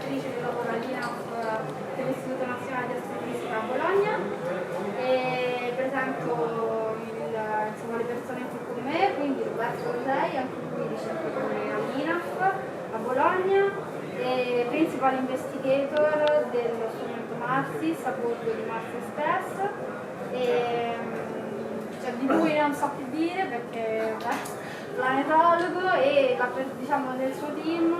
investigatrice che lavora all'INAF dell'Istituto Nazionale di Astrofisica a Bologna e presento le persone in più con me, quindi Roberto Orosei, anche lui ricercatore all'INAF a Bologna e principal investigator dello strumento Marsis a bordo di Mars Express. Cioè, di lui non so che dire perché planetologo e diciamo, nel suo team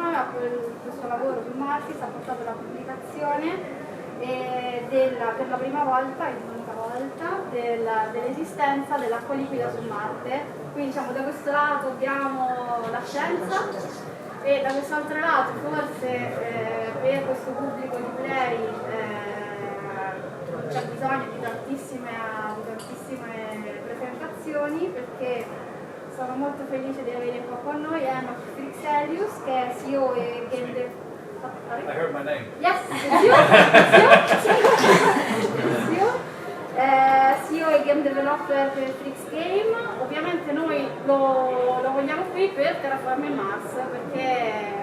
questo lavoro su Marsis ha portato la pubblicazione per la prima volta e l'unica volta dell'esistenza dell'acqua liquida su Marte. Quindi diciamo, da questo lato abbiamo la scienza e da quest'altro lato forse per questo pubblico di play c'è bisogno di tantissime presentazioni perché sono molto felice di avere qua con noi Enoch Fryxelius che è CEO e game I heard my name. Yes, CEO e game developer per Fryx Game. Ovviamente noi lo vogliamo qui per Terraforming Mars perché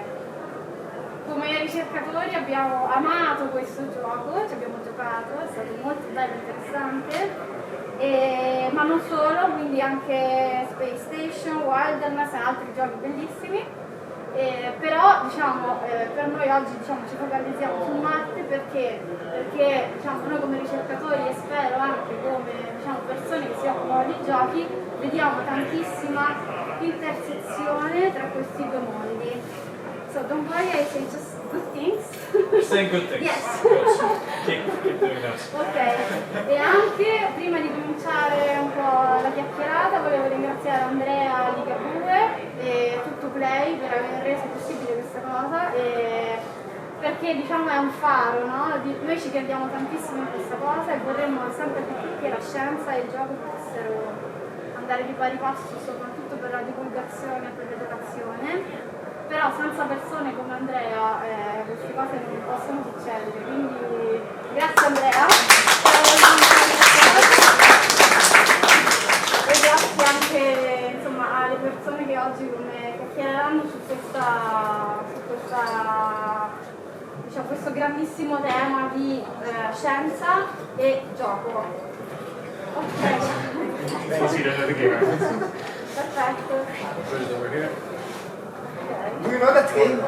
come ricercatori abbiamo amato questo gioco, ci abbiamo giocato, è stato molto bello e interessante, ma non solo, quindi anche Space Station, Wilderness e altri giochi bellissimi. Però diciamo, per noi oggi ci focalizziamo su Marte perché diciamo, noi come ricercatori e spero anche come persone che si occupano di giochi vediamo tantissima intersezione tra questi due mondi. So don't worry, I say just good things. You're saying good things. Yes. Keep doing that. Ok, e anche prima di cominciare un po' la chiacchierata volevo ringraziare Andrea Ligabue e tutto Play per aver reso possibile questa cosa perché diciamo è un faro, no? Noi ci crediamo tantissimo in questa cosa e vorremmo sempre di più che la scienza e il gioco potessero andare di pari passo soprattutto per la divulgazione e per l'educazione. Però senza persone come Andrea queste cose non possono succedere, quindi grazie Andrea e grazie anche insomma, alle persone che oggi come chiacchiereranno su questo grandissimo tema di scienza e gioco. Ok. Perfetto. Do you know that game?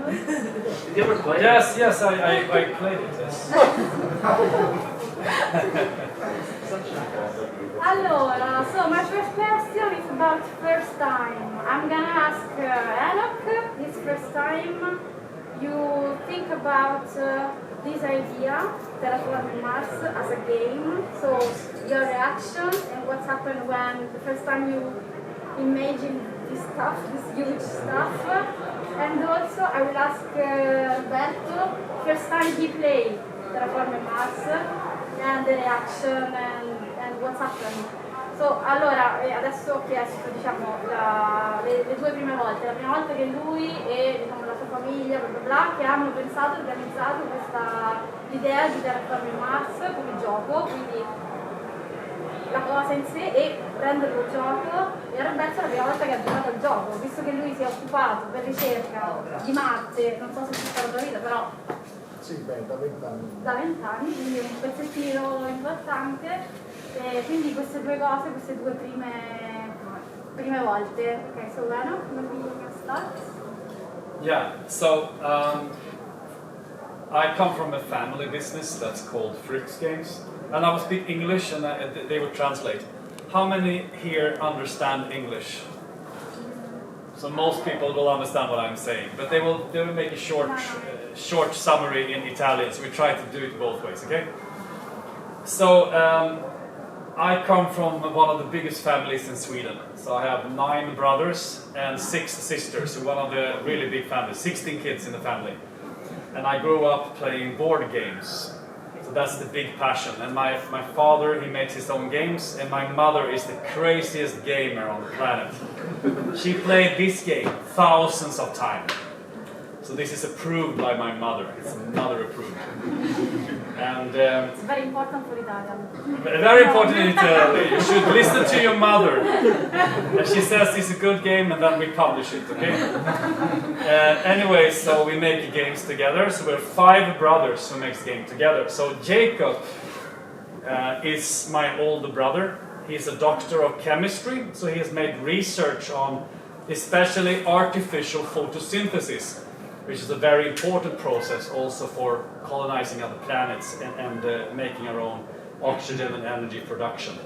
Did you ever play? Yes, I played it. Yes. Allora, so my first question is about first time. I'm gonna ask Enoch, his first time you think about this idea, Terraforming Mars, as a game. So your reaction and what happened when the first time you imagine this stuff, this huge stuff, and also I will ask Roberto, first time he played Terraforming Mars, and the reaction and what's happened. So, allora, adesso ho chiesto diciamo, le due prime volte, la prima volta che lui e diciamo, la sua famiglia, bla bla bla, che hanno pensato e organizzato l'idea di Terraforming Mars come gioco, quindi la cosa in sé e prenderlo il gioco e Roberto è la prima volta che ha giocato al gioco, visto che lui si è occupato per ricerca di Marte, non so se tutta la tua vita, però sì, da 20 anni. Da 20 anni, quindi un pezzettino importante, e quindi queste due cose, queste due prime volte. Ok, so Enoch, maybe you can start? Yeah, so I come from a family business that's called Fryx Games. And I will speak English and they will translate. How many here understand English? So most people will understand what I'm saying, but they will make a short summary in Italian, so we try to do it both ways, okay? So I come from one of the biggest families in Sweden. So I have 9 brothers and 6 sisters, so one of the really big families, 16 kids in the family. And I grew up playing board games. So that's the big passion. And my father, he makes his own games, and my mother is the craziest gamer on the planet. She played this game thousands of times. So this is approved by my mother. It's mother approved. And It's very important for Italian. very important in Italy. You should listen to your mother. And she says it's a good game, and then we publish it. Okay. Anyway, so we make games together. So we're 5 brothers who makes game together. So Jacob is my older brother. He's a doctor of chemistry, so he has made research on especially artificial photosynthesis, which is a very important process also for colonizing other planets and making our own oxygen and energy production.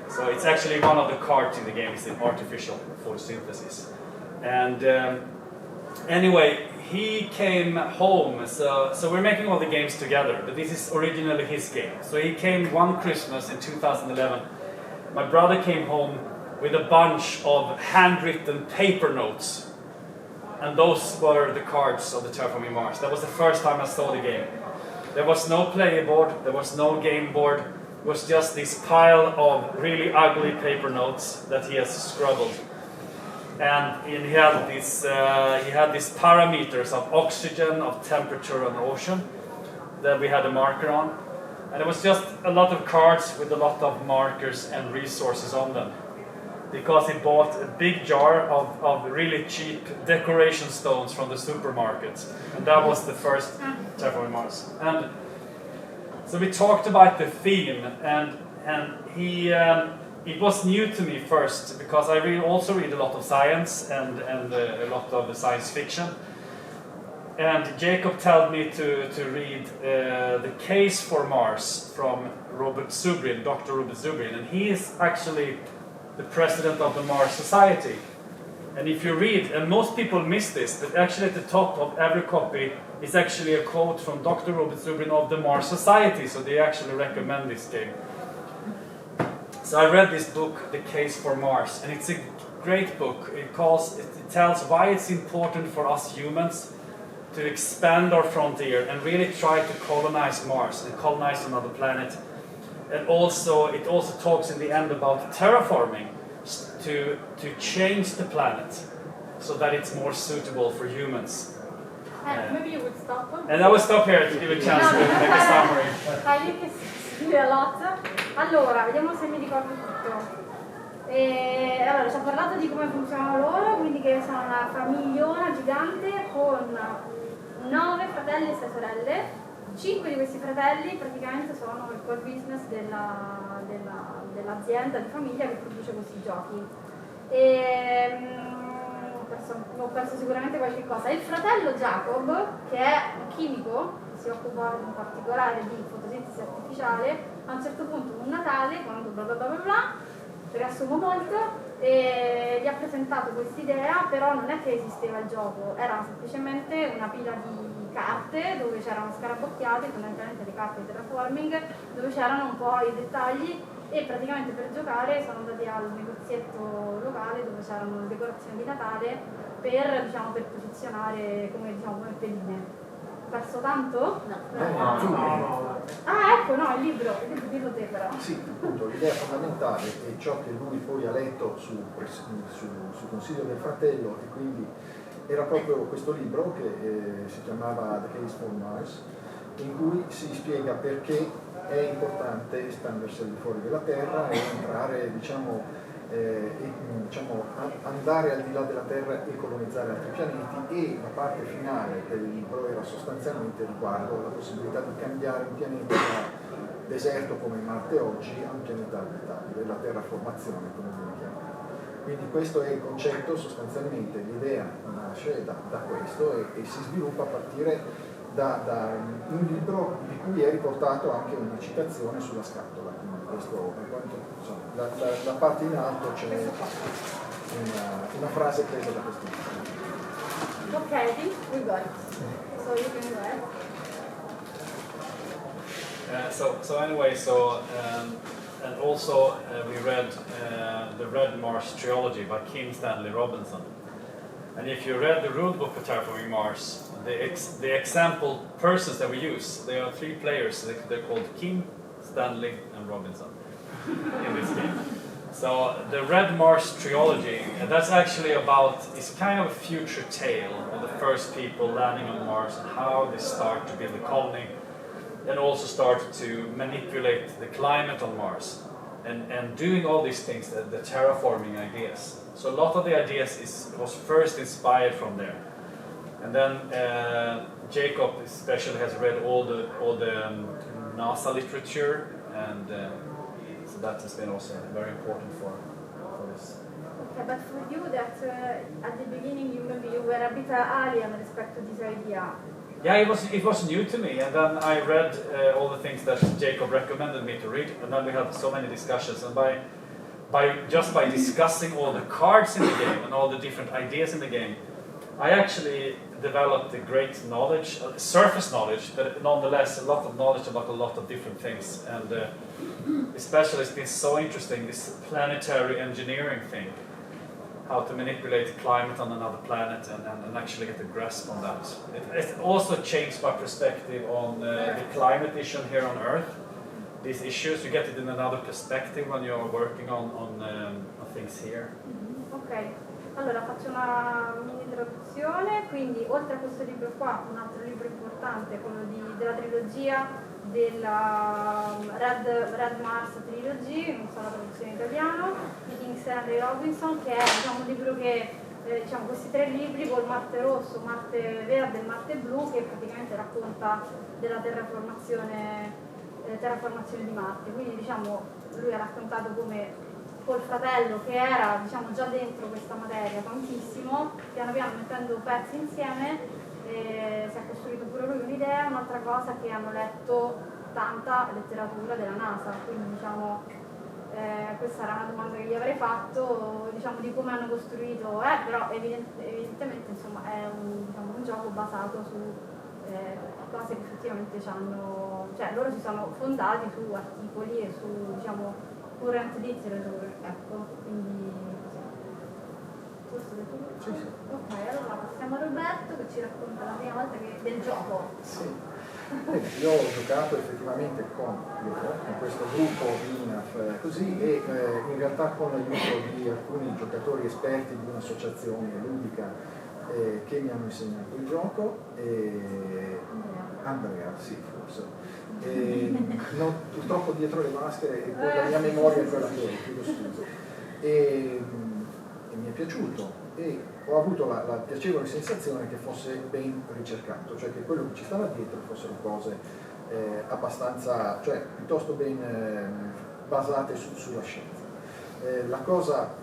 So it's actually one of the cards in the game is in artificial photosynthesis. And anyway, he came home, so we're making all the games together, but this is originally his game. So he came one Christmas in 2011. My brother came home with a bunch of handwritten paper notes, and those were the cards of the Terraforming Mars. That was the first time I saw the game. There was no player board, there was no game board, it was just this pile of really ugly paper notes that he has scribbled. And he had these parameters of oxygen, of temperature and ocean that we had a marker on. And it was just a lot of cards with a lot of markers and resources on them. Because he bought a big jar of really cheap decoration stones from the supermarkets. And that was the first Terraforming Mars. And so we talked about the theme, and it was new to me first, because I also read a lot of science and a lot of science fiction. And Jacob told me to read The Case for Mars from Robert Zubrin, Dr. Robert Zubrin, and he is actually the president of the Mars Society. And if you read, and most people miss this, but actually at the top of every copy is actually a quote from Dr. Robert Zubrin of the Mars Society, so they actually recommend this game. So I read this book, The Case for Mars, and it's a great book. It tells why it's important for us humans to expand our frontier and really try to colonize Mars and colonize another planet. And also, it also talks in the end about terraforming to change the planet so that it's more suitable for humans. Maybe you would stop. And I will stop here to give a chance to make a summary. I think it's a lot. Allora, vediamo se mi ricordo tutto. Allora, ci ha parlato di come funzionano loro, quindi che sono una famigliona gigante con 9 fratelli e 6 sorelle. 5 di questi fratelli praticamente sono il core business dell'azienda di famiglia che produce questi giochi. Ho perso sicuramente qualche cosa. Il fratello Jacob, che è un chimico, che si occupa in particolare di fotosintesi artificiale, a un certo punto un Natale, quando bla bla bla bla bla, riassumo molto, e gli ha presentato quest'idea, però non è che esisteva il gioco, era semplicemente una pila di carte dove c'erano scarabocchiate, fondamentalmente le carte di terraforming, dove c'erano un po' i dettagli, e praticamente per giocare sono andati al negozietto locale dove c'erano le decorazioni di Natale per posizionare come pedine. Ho perso tanto? No. Ah, ecco, no, il libro dillo te però. Sì, appunto, l'idea fondamentale è ciò che lui poi ha letto su consiglio del fratello, e quindi era proprio questo libro che si chiamava The Case for Mars, in cui si spiega perché è importante espandersi al di fuori della Terra e entrare, andare al di là della Terra e colonizzare altri pianeti, e la parte finale del libro era sostanzialmente riguardo la possibilità di cambiare un pianeta da deserto come Marte oggi a un pianeta abitabile, la terraformazione come viene chiamata. Quindi questo è il concetto, sostanzialmente l'idea nasce da questo e si sviluppa a partire da un libro di cui è riportato anche una citazione sulla scatola. Quindi questo, la parte in alto c'è una frase presa da questo libro. Ok, I think we got it. So you can go ahead. And also we read the Red Mars trilogy by Kim Stanley Robinson. And if you read the rulebook for Terraforming Mars, the example persons that we use, there are 3 players. They're called Kim, Stanley, and Robinson in this game. So the Red Mars trilogy, that's actually about, it's kind of a future tale of the first people landing on Mars and how they start to build a colony and also start to manipulate the climate on Mars and doing all these things, the terraforming ideas. So a lot of the ideas was first inspired from there. And then Jacob especially has read all the NASA literature, and so that has been also very important for this. Okay, but for you that at the beginning you were a bit alien with respect to this idea. Yeah, it was new to me, and then I read all the things that Jacob recommended me to read, and then we had so many discussions, and by discussing all the cards in the game and all the different ideas in the game, I actually developed a great knowledge, surface knowledge, but nonetheless a lot of knowledge about a lot of different things, and especially it's been so interesting, this planetary engineering thing, how to manipulate the climate on another planet and actually get a grasp on that. It also changed my perspective on the climate issue here on Earth. These issues, you get it in another perspective when you're working on things here. Ok, allora faccio una mini introduzione, quindi oltre a questo libro qua, un altro libro importante, quello della trilogia della Red Mars Trilogy, non so la traduzione in italiano, di King Stanley Robinson, che è un libro che, questi tre libri col Marte Rosso, Marte Verde e Marte Blu, che praticamente racconta della terraformazione di Marte. Quindi lui ha raccontato come col fratello, che era già dentro questa materia tantissimo, piano piano mettendo pezzi insieme, si è costruito pure lui un'idea. Un'altra cosa che hanno letto tanta letteratura della NASA, quindi questa era una domanda che gli avrei fatto, di come hanno costruito, però evidentemente è un gioco basato su cose che effettivamente loro si sono fondati su articoli e su current literature, ecco, quindi questo è tutto? Sì, sì. Ok, allora passiamo a Roberto che ci racconta la prima volta del gioco. Sì. Io ho giocato effettivamente con questo gruppo così, e in realtà con l'aiuto di alcuni giocatori esperti di un'associazione ludica che mi hanno insegnato il gioco, Andrea, sì, forse. Purtroppo dietro le maschere e poi la mia memoria è quella che ho, chiedo scusa. E mi è piaciuto e ho avuto la piacevole sensazione che fosse ben ricercato, cioè che quello che ci stava dietro fossero cose abbastanza, cioè piuttosto ben basate sulla scienza. La cosa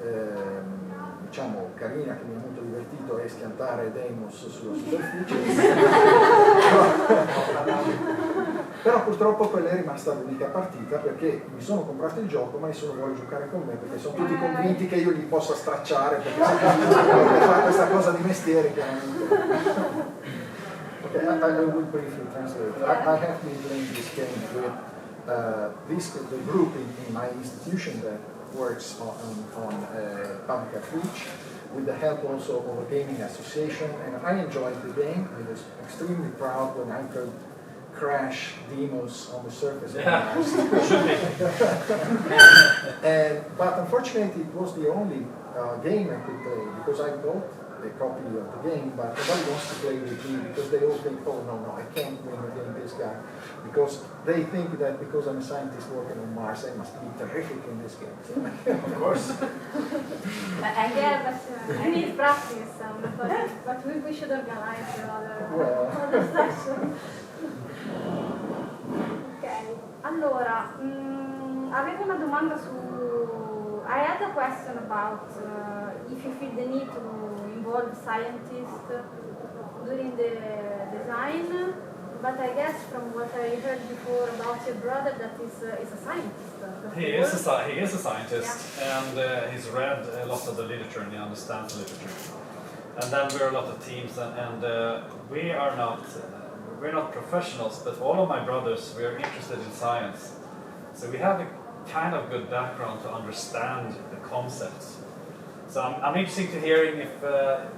carina che mi ha molto divertito è schiantare Deimos sulla superficie. Però purtroppo quella è rimasta l'unica partita, perché mi sono comprato il gioco ma nessuno vuole giocare con me, perché sono tutti convinti che io li possa stracciare, perché fa questa cosa di mestiere chiaramente. Okay, I will briefly translate. I have been playing this game with the group in my institution that works on public outreach, with the help also of a gaming association, and I enjoyed the game. I was extremely proud when I could crash demos on the surface of Mars. But unfortunately it was the only game I could play, because I bought a copy of the game, but nobody wants to play with me because they all think, oh no, I can't win against this guy, because they think that because I'm a scientist working on Mars, I must be terrific in this game. So, of course. I need practice, but we should organize another session. Ok, allora, avevo una domanda I had a question about if you feel the need to involve scientists during the design, but I guess from what I heard before about your brother that is a scientist. He is a scientist, yeah. And he's read a lot of the literature and he understands the literature. And then we're a lot of teams, and we are not we're not professionals, but all of my brothers, we are interested in science. So we have a kind of good background to understand the concepts. So I'm interested to hearing if,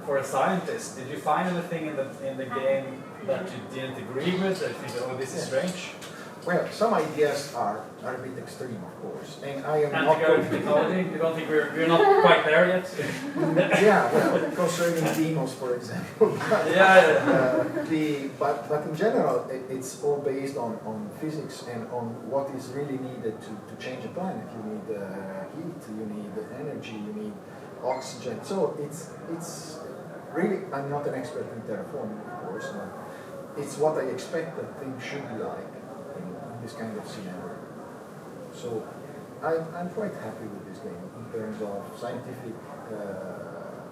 for a scientist, did you find anything in the game that you didn't agree with, that you think, oh, this is strange? Well, some ideas are a bit extreme, of course, and I am And not to go into technology, you don't think we're not quite there yet? Yeah, well, concerning demos, for example. But in general, it's all based on physics and on what is really needed to change a planet. You need heat, you need energy, you need oxygen. So it's really, I'm not an expert in terraforming, of course, but it's what I expect that things should be like in this kind of scenario. So I'm quite happy with this game in terms of scientific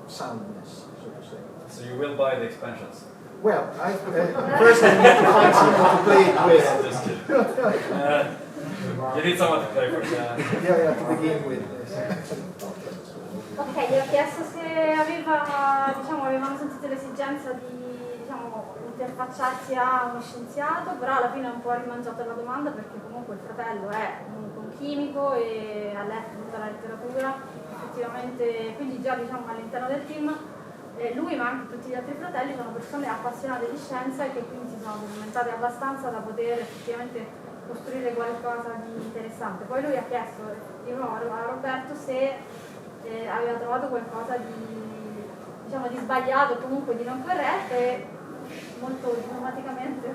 soundness, so to say. So you will buy the expansions? Well, first I need to find someone to play it with. Just kidding. You need someone to play with. Yeah, to begin with. Ok, gli ho chiesto se avevano sentito l'esigenza di interfacciarsi a uno scienziato, però alla fine ha un po' rimangiato la domanda perché comunque il fratello è comunque un chimico e ha letto tutta la letteratura, effettivamente, quindi già all'interno del team lui ma anche tutti gli altri fratelli sono persone appassionate di scienza e che quindi si sono documentate abbastanza da poter effettivamente costruire qualcosa di interessante. Poi lui ha chiesto di nuovo a Roberto se aveva trovato qualcosa di sbagliato o comunque di non corretto e molto diplomaticamente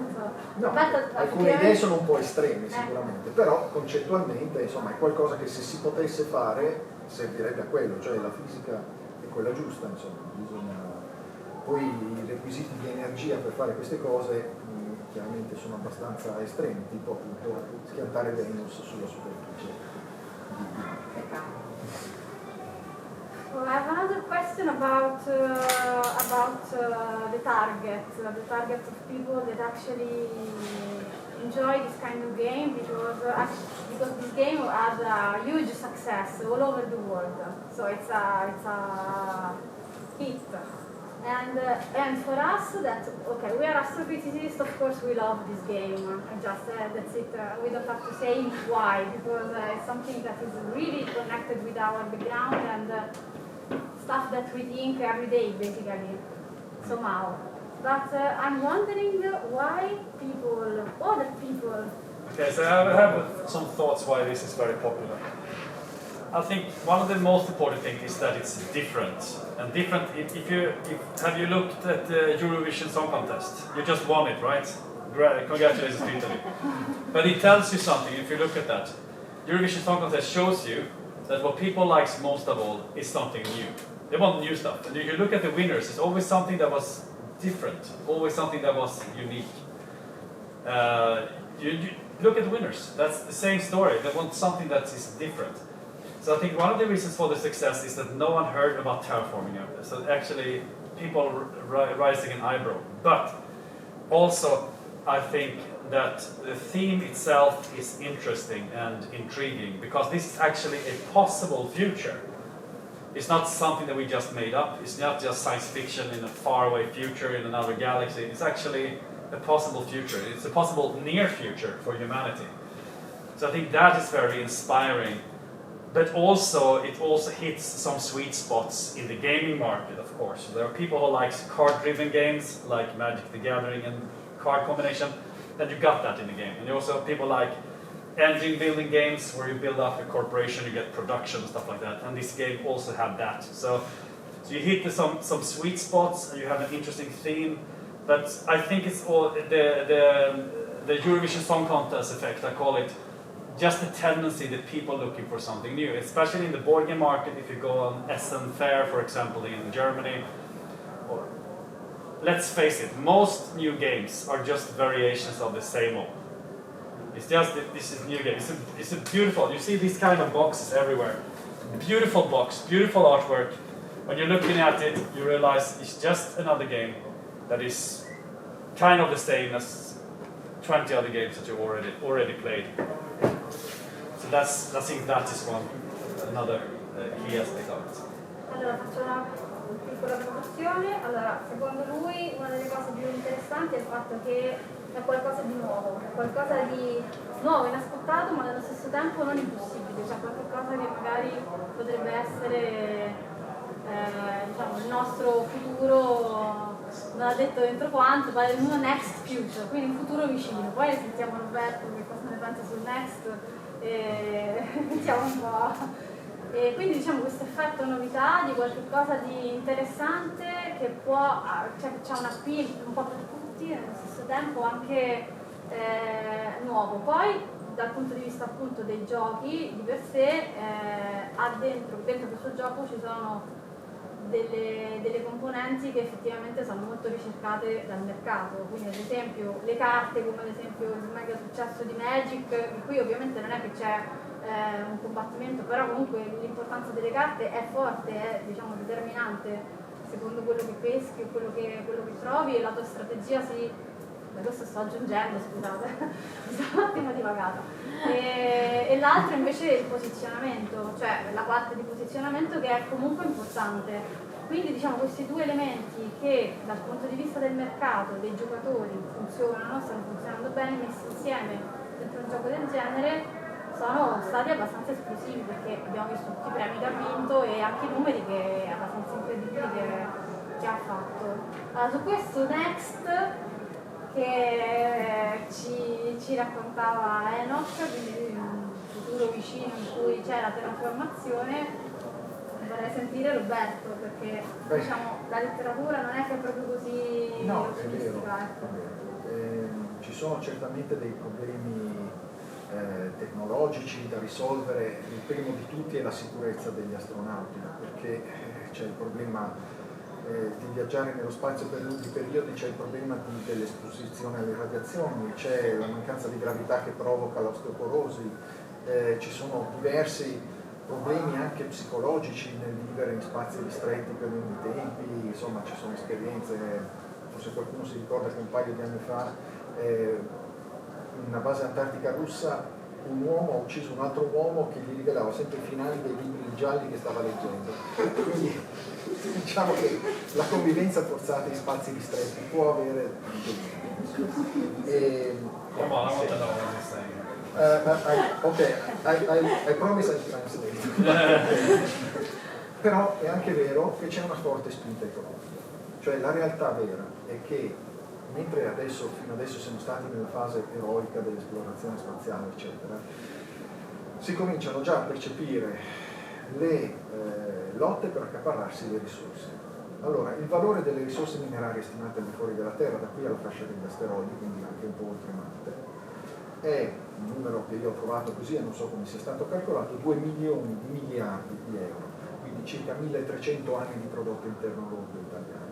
no, alcune idee sono un po' estreme sicuramente, però concettualmente insomma è qualcosa che se si potesse fare servirebbe a quello, cioè la fisica è quella giusta, insomma, poi i requisiti di energia per fare queste cose chiaramente sono abbastanza estremi, tipo appunto schiantare Venus sulla superficie. Well, I have another question about the target of people that actually enjoy this kind of game because this game has a huge success all over the world. So it's a hit. And for us, we are astrophysicists. Of course, we love this game. That's it. We don't have to say why because it's something that is really connected with our background and stuff that we think every day, basically, somehow. But I'm wondering why other people. Okay, so I have some thoughts why this is very popular. I think one of the most important things is that it's different. And different, have you looked at the Eurovision Song Contest? You just won it, right? Congratulations to Italy. But it tells you something if you look at that. Eurovision Song Contest shows you that what people like most of all is something new. They want new stuff. And if you look at the winners, it's always something that was different, always something that was unique. You look at the winners, that's the same story. They want something that is different. So I think one of the reasons for the success is that no one heard about terraforming out there. So actually, people raising an eyebrow. But also, I think that the theme itself is interesting and intriguing because this is actually a possible future. It's not something that we just made up. It's not just science fiction in a faraway future in another galaxy. It's actually a possible future. It's a possible near future for humanity. So I think that is very inspiring. But also, it also hits some sweet spots in the gaming market, of course. There are people who like card-driven games, like Magic the Gathering and card combination, and you got that in the game. And you also have people like engine-building games, where you build up a corporation, you get production and stuff like that. And this game also had that. So you hit some sweet spots, and you have an interesting theme. But I think it's all the Eurovision Song Contest effect, I call it, just a tendency that people are looking for something new, especially in the board game market. If you go on Essen Fair, for example, in Germany, or let's face it, most new games are just variations of the same old. It's just this is new game. It's a beautiful. You see these kind of boxes everywhere. Beautiful box, beautiful artwork. When you're looking at it, you realize it's just another game that is kind of the same as 20 other games that you already played. So I think that is another key aspect of it. Allora faccio una piccola promozione. Allora, secondo lui una delle cose più interessanti è il fatto che è qualcosa di nuovo, è qualcosa di nuovo, inaspettato, ma nello stesso tempo non impossibile, cioè qualcosa che magari potrebbe essere il nostro futuro non ha detto dentro quanto, parla del next future, quindi un futuro vicino. Poi sentiamo Roberto che cosa ne pensa sul next e sentiamo un po'. E quindi diciamo questo effetto novità di qualcosa di interessante che può, cioè c'ha un appeal un po' per tutti e nello stesso tempo anche nuovo. Poi dal punto di vista appunto dei giochi di per sé, dentro questo gioco ci sono delle componenti che effettivamente sono molto ricercate dal mercato, quindi ad esempio le carte, come ad esempio il mega successo di Magic, di cui ovviamente non è che c'è un combattimento, però comunque l'importanza delle carte è forte, è diciamo determinante secondo quello che peschi, quello che trovi e la tua strategia questo sto aggiungendo, scusate, mi sono un attimo divagata. E l'altro invece è il posizionamento, cioè la parte di posizionamento che è comunque importante. Quindi diciamo questi due elementi che dal punto di vista del mercato, dei giocatori stanno funzionando bene, messi insieme dentro un gioco del genere, sono stati abbastanza esplosivi perché abbiamo visto tutti i premi che ha vinto e anche i numeri che abbastanza incredibili che ha fatto. Allora, su questo Next che ci raccontava Enoch, quindi un futuro vicino in cui c'è la terraformazione, vorrei sentire Roberto perché diciamo la letteratura non è che è proprio così ottimistica. È vero. Ci sono certamente dei problemi tecnologici da risolvere. Il primo di tutti è la sicurezza degli astronauti, perché c'è il problema di viaggiare nello spazio per lunghi periodi, c'è il problema dell'esposizione alle radiazioni, c'è la mancanza di gravità che provoca l'osteoporosi, ci sono diversi problemi anche psicologici nel vivere in spazi ristretti per lunghi tempi, insomma ci sono esperienze, forse qualcuno si ricorda che un paio di anni fa in una base antartica russa un uomo ha ucciso un altro uomo che gli rivelava sempre i finali dei libri gialli che stava leggendo. Quindi diciamo che la convivenza forzata in spazi ristretti può avere I promise I translate. Però è anche vero che c'è una forte spinta economica, cioè la realtà vera è che mentre fino adesso siamo stati nella fase eroica dell'esplorazione spaziale, eccetera, si cominciano già a percepire le lotte per accaparrarsi le risorse. Allora, il valore delle risorse minerarie stimate al di fuori della Terra, da qui alla fascia degli asteroidi, quindi anche un po' oltre Marte, è un numero che io ho trovato così e non so come sia stato calcolato, 2 milioni di miliardi di euro, quindi circa 1300 anni di prodotto interno lordo italiano.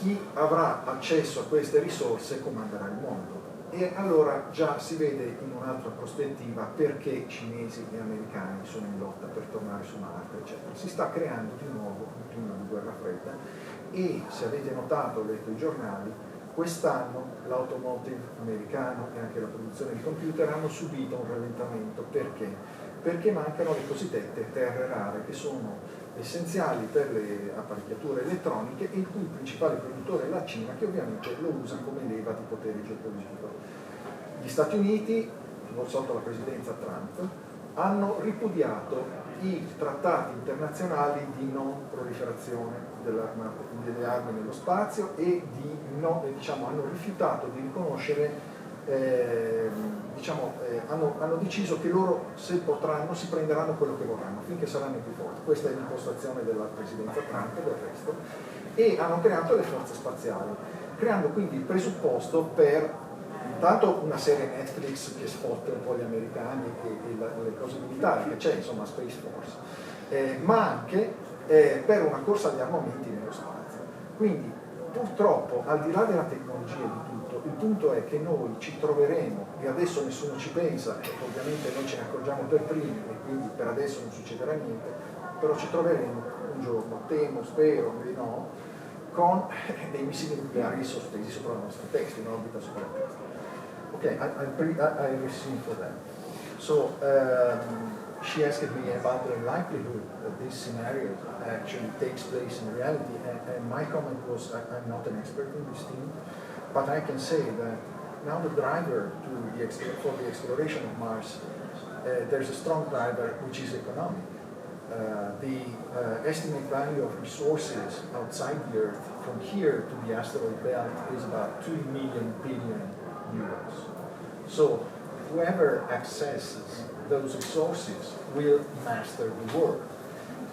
Chi avrà accesso a queste risorse comanderà il mondo. E allora già si vede in un'altra prospettiva perché cinesi e americani sono in lotta per tornare su Marte, eccetera. Si sta creando di nuovo un clima di guerra fredda e, se avete notato, ho letto i giornali, quest'anno l'automotive americano e anche la produzione di computer hanno subito un rallentamento. Perché? Perché mancano le cosiddette terre rare, che sono essenziali per le apparecchiature elettroniche e il cui principale produttore è la Cina, che ovviamente lo usa come leva di potere geopolitico. Gli Stati Uniti, sotto la presidenza Trump, hanno ripudiato i trattati internazionali di non proliferazione delle armi nello spazio e hanno rifiutato di riconoscere, hanno deciso che loro, se potranno, si prenderanno quello che vorranno finché saranno più forti. Questa è l'impostazione della presidenza Trump, del resto, e hanno creato le forze spaziali, creando quindi il presupposto per intanto una serie Netflix che sfotte un po' gli americani e le cose militari che c'è, insomma Space Force, ma anche per una corsa agli armamenti nello spazio. Quindi purtroppo, al di là della tecnologia e di tutto, il punto è che noi ci troveremo, e adesso nessuno ci pensa, e ovviamente noi ce ne accorgiamo per primi, e quindi per adesso non succederà niente, però ci troveremo un giorno, temo, spero, no, con dei missili nucleari sospesi sopra la nostra testa, in orbita sopra la testa. Ok, I received for that. So, she asked me about the likelihood that this scenario actually takes place in reality, and my comment was, I'm not an expert in this thing, but I can say that now the driver for the exploration of Mars, there's a strong driver which is economic. the estimate value of resources outside the Earth from here to the asteroid belt is about 2 million billion euros. So whoever accesses those resources will master the world.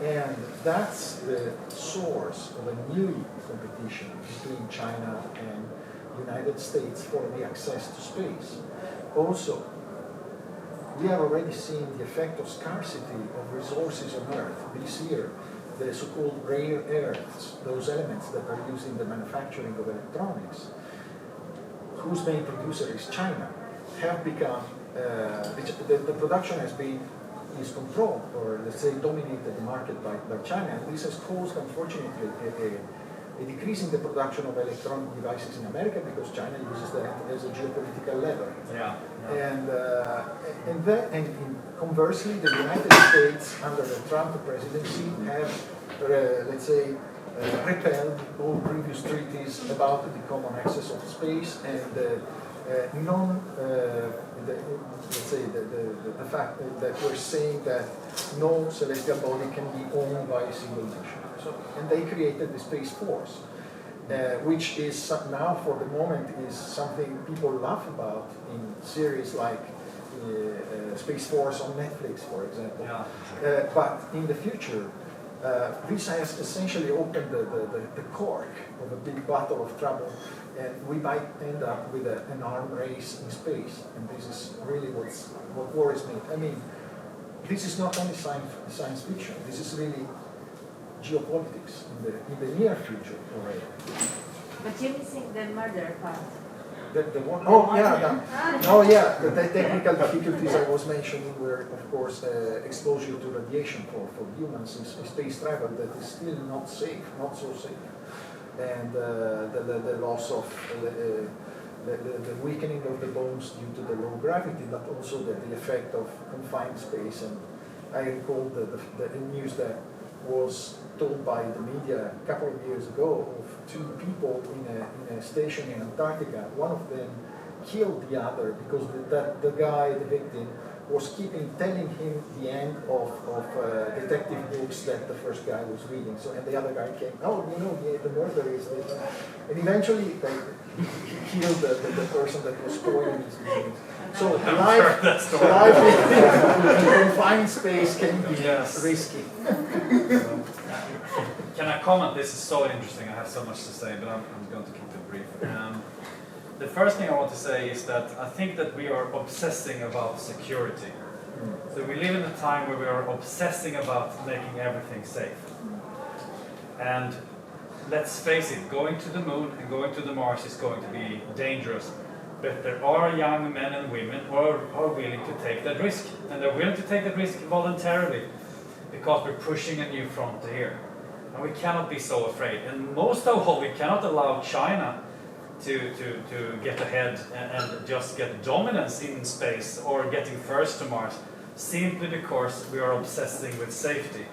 And that's the source of a new competition between China and United States for the access to space. Also, we are already seeing the effect of scarcity of resources on Earth this year. The so-called rare earths, those elements that are used in the manufacturing of electronics, whose main producer is China, have become, the production is controlled, or let's say dominated the market by China, and this has caused, unfortunately, a decrease in the production of electronic devices in America because China uses that as a geopolitical lever. Yeah. And conversely, the United States under the Trump presidency have, let's say, repelled all previous treaties about the common access of space and let's say the fact that we're saying that no celestial body can be owned by a single nation. So, and they created the Space Force, which is now, for the moment, is something people laugh about in series like Space Force on Netflix, for example. Yeah. But in the future, this has essentially opened the cork of a big bottle of trouble, and we might end up with an arms race in space. And this is really what worries me. I mean, this is not only science fiction. This is really geopolitics in the near future already. But you're missing the murder part. The one, oh yeah. Oh yeah, the technical difficulties I was mentioning were, of course, exposure to radiation for humans in space travel that is still not safe, not so safe. And the loss of the weakening of the bones due to the low gravity, but also the effect of confined space. And I recall the news that was told by the media a couple of years ago of 2 people in a station in Antarctica. One of them killed the other because the guy, the victim, was telling him the end of detective books that the first guy was reading. So, and the other guy came, oh, you know, the murder is this. And eventually he killed the person that was spoiling his readings. So life in confined space can be risky. Can I comment? This is so interesting. I have so much to say, but I'm going to keep it brief. The first thing I want to say is that I think that we are obsessing about security. So we live in a time where we are obsessing about making everything safe. And let's face it, going to the moon and going to the Mars is going to be dangerous. But there are young men and women who are willing to take that risk. And they're willing to take that risk voluntarily because we're pushing a new frontier. And we cannot be so afraid. And most of all, we cannot allow China to get ahead and just get dominance in space or getting first to Mars, simply because we are obsessing with safety.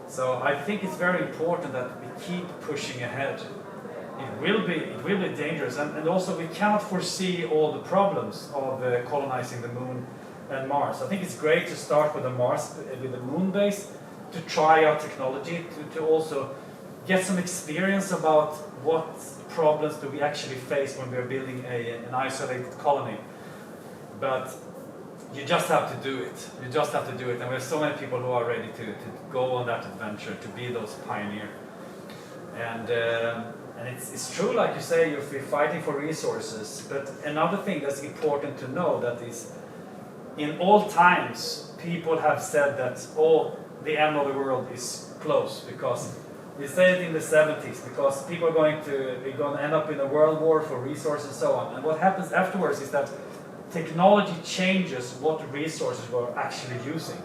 So I think it's very important that we keep pushing ahead. It will be dangerous, and also we cannot foresee all the problems of colonizing the moon and Mars. I think it's great to start with the moon base, to try out technology, to also get some experience about what problems do we actually face when we're building an isolated colony. But you just have to do it. You just have to do it, and we have so many people who are ready to go on that adventure, to be those pioneers. And it's true, like you say, you're fighting for resources. But another thing that's important to know that is, in all times, people have said that the end of the world is close, because we said it in the 70s, because people are going to end up in a world war for resources and so on. And what happens afterwards is that technology changes what resources we're actually using.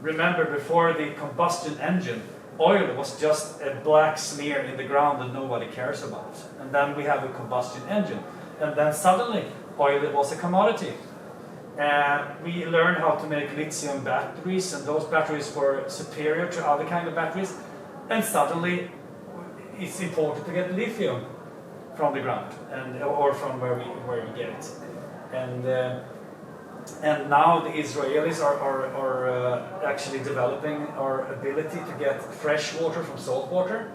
Remember, before the combustion engine, oil was just a black smear in the ground that nobody cares about. And then we have a combustion engine. And then suddenly, oil was a commodity. And we learned how to make lithium batteries, and those batteries were superior to other kind of batteries. And suddenly, it's important to get lithium from the ground, or from where we get it. And And now the Israelis are actually developing our ability to get fresh water from salt water.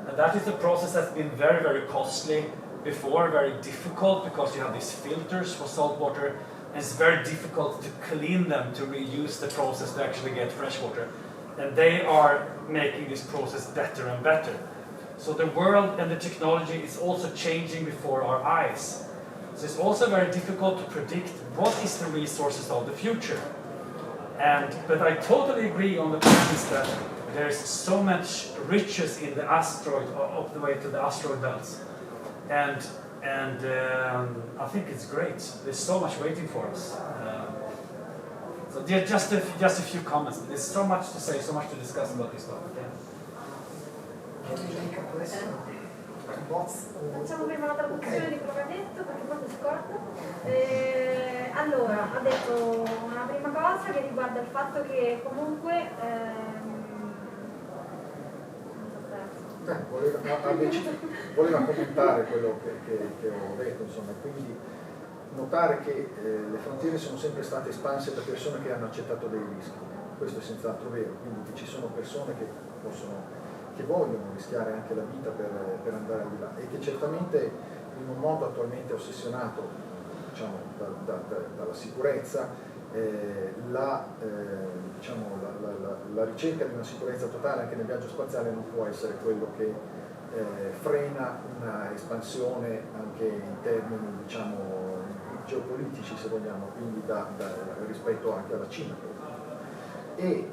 And that is a process that's been very, very costly before, very difficult, because you have these filters for salt water, and it's very difficult to clean them, to reuse the process to actually get fresh water. And they are making this process better and better. So the world and the technology is also changing before our eyes. So it's also very difficult to predict what is the resources of the future. But I totally agree on the premise that there's so much riches in the asteroid, up the way to the asteroid belts. And I think it's great. There's so much waiting for us. So just a few comments. There's so much to say, so much to discuss about this topic. Yeah. Facciamo prima la traduzione di quello che ha detto, perché poi si scorda. Allora, ha detto una prima cosa che riguarda il fatto che comunque voleva commentare quello che ho detto, insomma, quindi notare che le frontiere sono sempre state espanse da persone che hanno accettato dei rischi. Questo è senz'altro vero, quindi che ci sono persone che vogliono rischiare anche la vita per andare al di là, e che certamente in un mondo attualmente ossessionato, diciamo, dalla sicurezza, la ricerca di una sicurezza totale anche nel viaggio spaziale non può essere quello che frena una espansione anche in termini, diciamo, geopolitici, se vogliamo, quindi rispetto anche alla Cina, e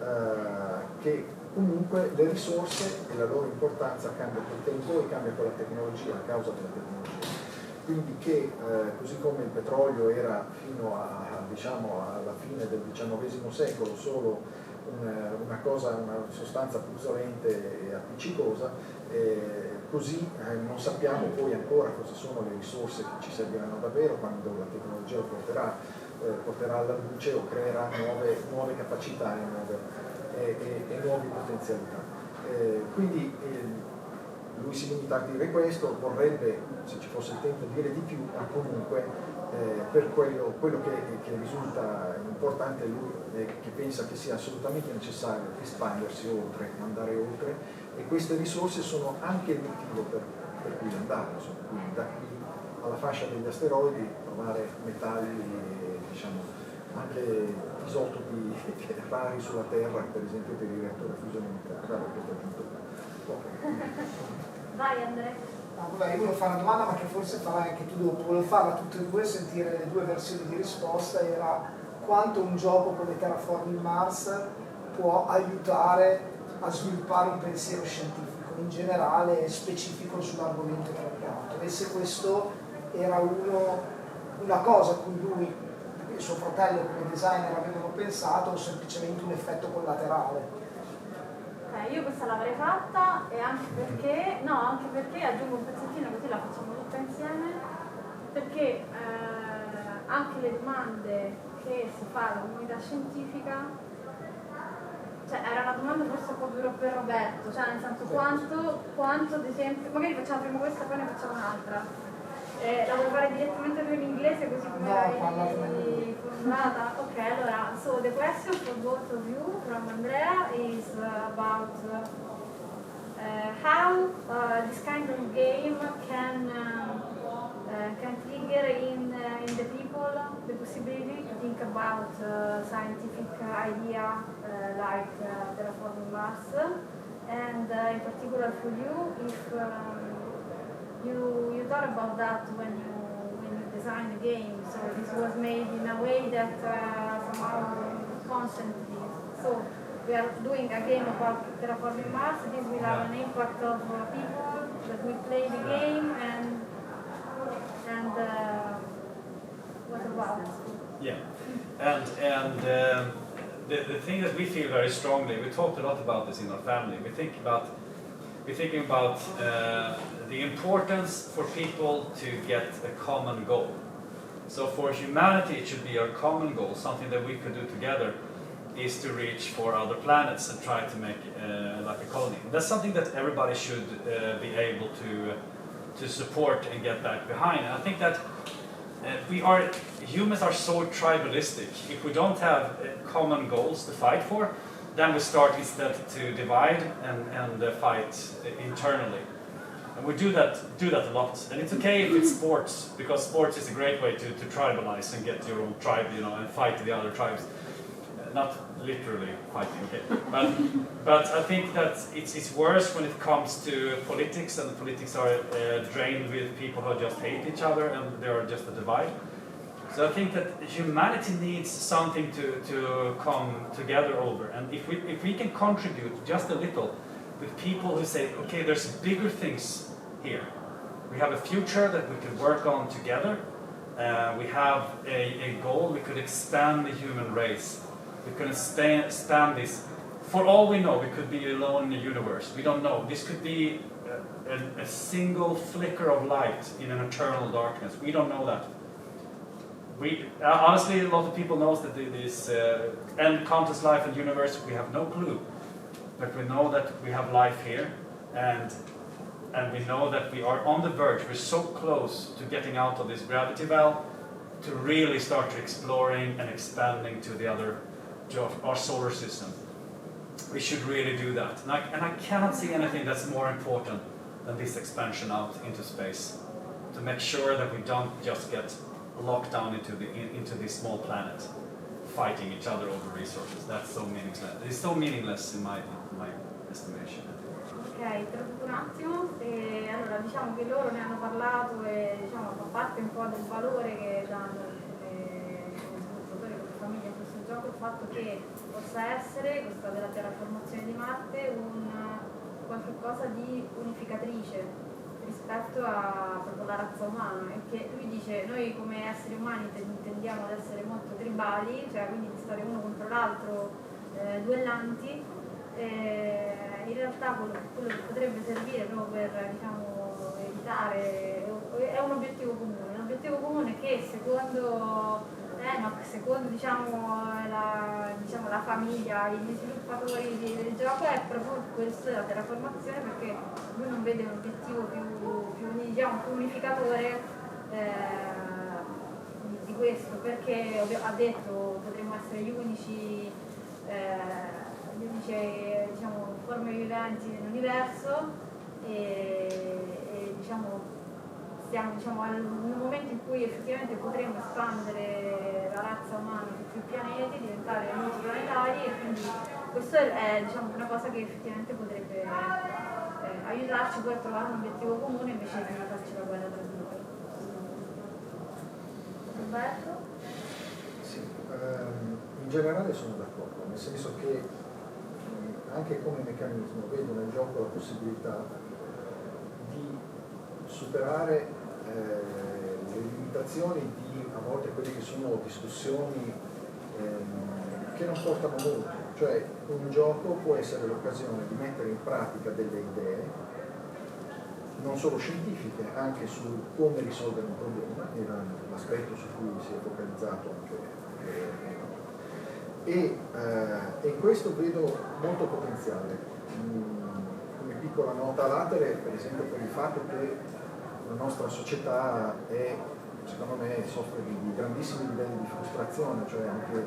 che comunque le risorse e la loro importanza cambia col tempo e cambia con la tecnologia, a causa della tecnologia. Quindi che così come il petrolio era fino alla fine del XIX secolo solo una sostanza puzzolente e appiccicosa, così non sappiamo poi ancora cosa sono le risorse che ci serviranno davvero quando la tecnologia lo porterà alla luce o creerà nuove capacità e nuove potenzialità. Quindi lui si limita a dire questo, vorrebbe, se ci fosse il tempo, dire di più, ma comunque per quello che risulta importante, lui che pensa che sia assolutamente necessario espandersi oltre, andare oltre, e queste risorse sono anche il motivo per cui andare, insomma. Quindi da qui alla fascia degli asteroidi trovare metalli, diciamo, anche isotopi rari sulla Terra, per esempio per i reattori a fusione nucleare. Vabbè, questo è giunto. Vai Andrea. Vabbè, io volevo fare una domanda, ma che forse farai anche tu dopo. Volevo farla tutte e due, sentire le due versioni di risposta. Era quanto un gioco come Terraforming Mars può aiutare a sviluppare un pensiero scientifico in generale e specifico sull'argomento trattato, e se questo era una cosa a cui lui e suo fratello come designer avevano pensato, o semplicemente un effetto collaterale. Io questa l'avrei fatta, e anche perché aggiungo un pezzettino così la facciamo tutta insieme, perché anche le domande che si fa alla comunità scientifica, cioè era una domanda forse un po' più per Roberto, cioè nel senso quanto ad esempio, magari facciamo prima questa, poi ne facciamo un'altra. La vuoi fare direttamente tu in inglese così come l'hai formulata? Ok, allora, so the question for both of you from Andrea is about how this kind of game can trigger in the people the possibility to think about scientific idea like Terraforming Mars, and in particular for you, if you thought about that when you designed the game, so this was made in a way that somehow constantly. So we are doing a game about Terraforming Mars. This will have an impact of people that will play the game, and what about? Yeah, and the thing that we feel very strongly, we talked a lot about this in our family. We're thinking about the importance for people to get a common goal. So for humanity, it should be our common goal, something that we could do together, is to reach for other planets and try to make like a colony. That's something that everybody should be able to support and get back behind. And I think that humans are so tribalistic. If we don't have common goals to fight for, then we start instead to divide and fight internally. And we do that a lot. And it's okay if it's sports, because sports is a great way to tribalize and get your own tribe, and fight the other tribes. Not literally fighting, okay? But I think that it's worse when it comes to politics, and the politics are drained with people who just hate each other, and they are just a divide. So I think that humanity needs something to come together over, and if we can contribute just a little with people who say, okay, there's bigger things here. We have a future that we can work on together. We have a goal. We could expand the human race. We could expand this. For all we know, we could be alone in the universe. We don't know. This could be a single flicker of light in an eternal darkness. We don't know that. Honestly, a lot of people know that this end conscious life and universe, we have no clue. But we know that we have life here, and we know that we are on the verge. We're so close to getting out of this gravity well to really start exploring and expanding to the other, our solar system. We should really do that. And I cannot see anything that's more important than this expansion out into space, to make sure that we don't just get locked down into this small planet, fighting each other over resources. That's so meaningless. It's so meaningless in my estimation. Ok, traduco un attimo. Allora, diciamo che loro ne hanno parlato e fa parte un po' del valore che danno come sviluppatori, come famiglia in questo gioco, il fatto che possa essere, questa della terraformazione di Marte, qualcosa di unificatrice rispetto a proprio la razza umana, e che lui dice noi come esseri umani tendiamo ad essere molto tribali, cioè quindi di stare uno contro l'altro duellanti, in realtà quello che potrebbe servire proprio per evitare è un obiettivo comune che secondo Enoch, secondo la famiglia, gli sviluppatori del gioco, è proprio questo della terraformazione, perché lui non vede un obiettivo più unificatore di questo, perché ha detto potremmo essere gli unici forme viventi nell'universo e siamo al momento in cui effettivamente potremmo espandere la razza umana su più pianeti, diventare multiplanetari, e quindi questo è una cosa che effettivamente potrebbe aiutarci poi a trovare un obiettivo comune invece di farci la guerra tra di noi. Roberto? Sì, in generale sono d'accordo, nel senso che anche come meccanismo vedo nel gioco la possibilità di superare le limitazioni di a volte quelle che sono discussioni che non portano molto, cioè un gioco può essere l'occasione di mettere in pratica delle idee non solo scientifiche, anche su come risolvere un problema, era l'aspetto su cui si è focalizzato anche e questo vedo molto potenziale. Come piccola nota latere, per esempio, per il fatto che la nostra società secondo me soffre di grandissimi livelli di frustrazione, cioè anche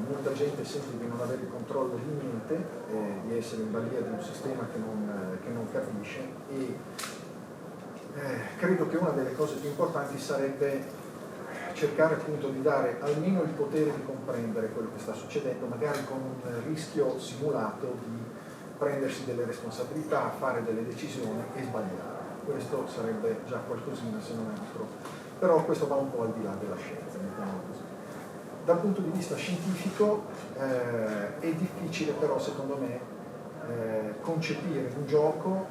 molta gente sente di non avere il controllo di niente, di essere in balia di un sistema che non capisce, e credo che una delle cose più importanti sarebbe cercare appunto di dare almeno il potere di comprendere quello che sta succedendo, magari con un rischio simulato di prendersi delle responsabilità, fare delle decisioni e sbagliare. Questo sarebbe già qualcosina, se non altro. Però questo va un po' al di là della scienza, mettiamo così. Dal punto di vista scientifico è difficile però, secondo me, concepire un gioco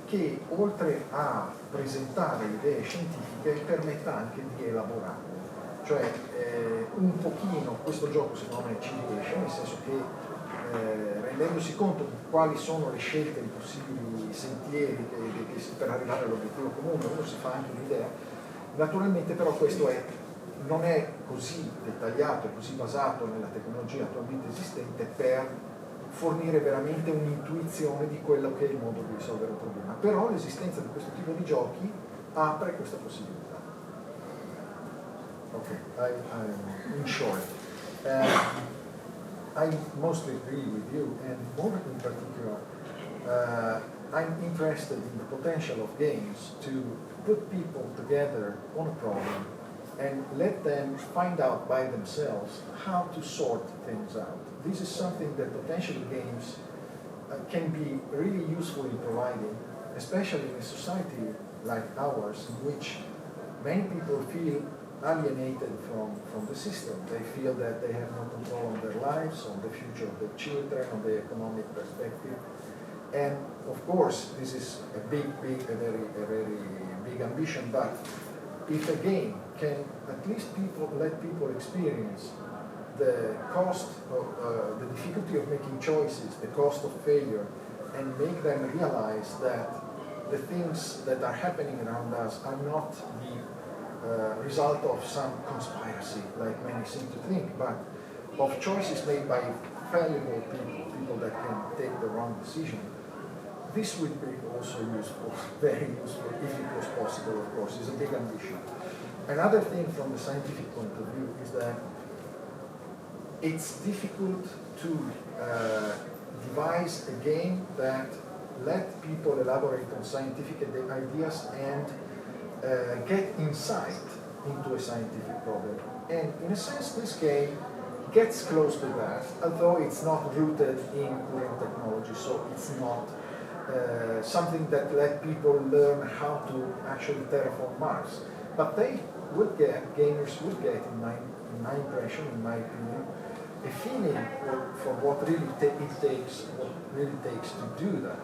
che oltre a presentare idee scientifiche permetta anche di elaborarle. Cioè un pochino questo gioco secondo me ci riesce, nel senso che rendendosi conto di quali sono le scelte, i possibili sentieri per arrivare all'obiettivo comune, uno si fa anche un'idea. Naturalmente però questo non è così dettagliato, così basato nella tecnologia attualmente esistente per fornire veramente un'intuizione di quello che è il modo di risolvere un problema. Però l'esistenza di questo tipo di giochi apre questa possibilità. Okay, in short, I mostly agree with you, and more in particular, I'm interested in the potential of games to put people together on a problem and let them find out by themselves how to sort things out. This is something that potentially games can be really useful in providing, especially in a society like ours, in which many people feel alienated from the system. They feel that they have no control on their lives, on the future of their children, on the economic perspective. And of course, this is a very big ambition, but if a game can at least let people experience the cost of the difficulty of making choices, the cost of failure, and make them realize that the things that are happening around us are not the result of some conspiracy, like many seem to think, but of choices made by fallible people that can take the wrong decision. This would be also useful, very useful, if it was possible, of course. It's a big ambition. Another thing from the scientific point of view is that it's difficult to devise a game that let people elaborate on scientific ideas and get insight into a scientific problem. And in a sense, this game gets close to that, although it's not rooted in current technology, so it's not something that let people learn how to actually terraform Mars. But they would get, gamers would get, in my impression, in my opinion, a feeling for what really takes to do that.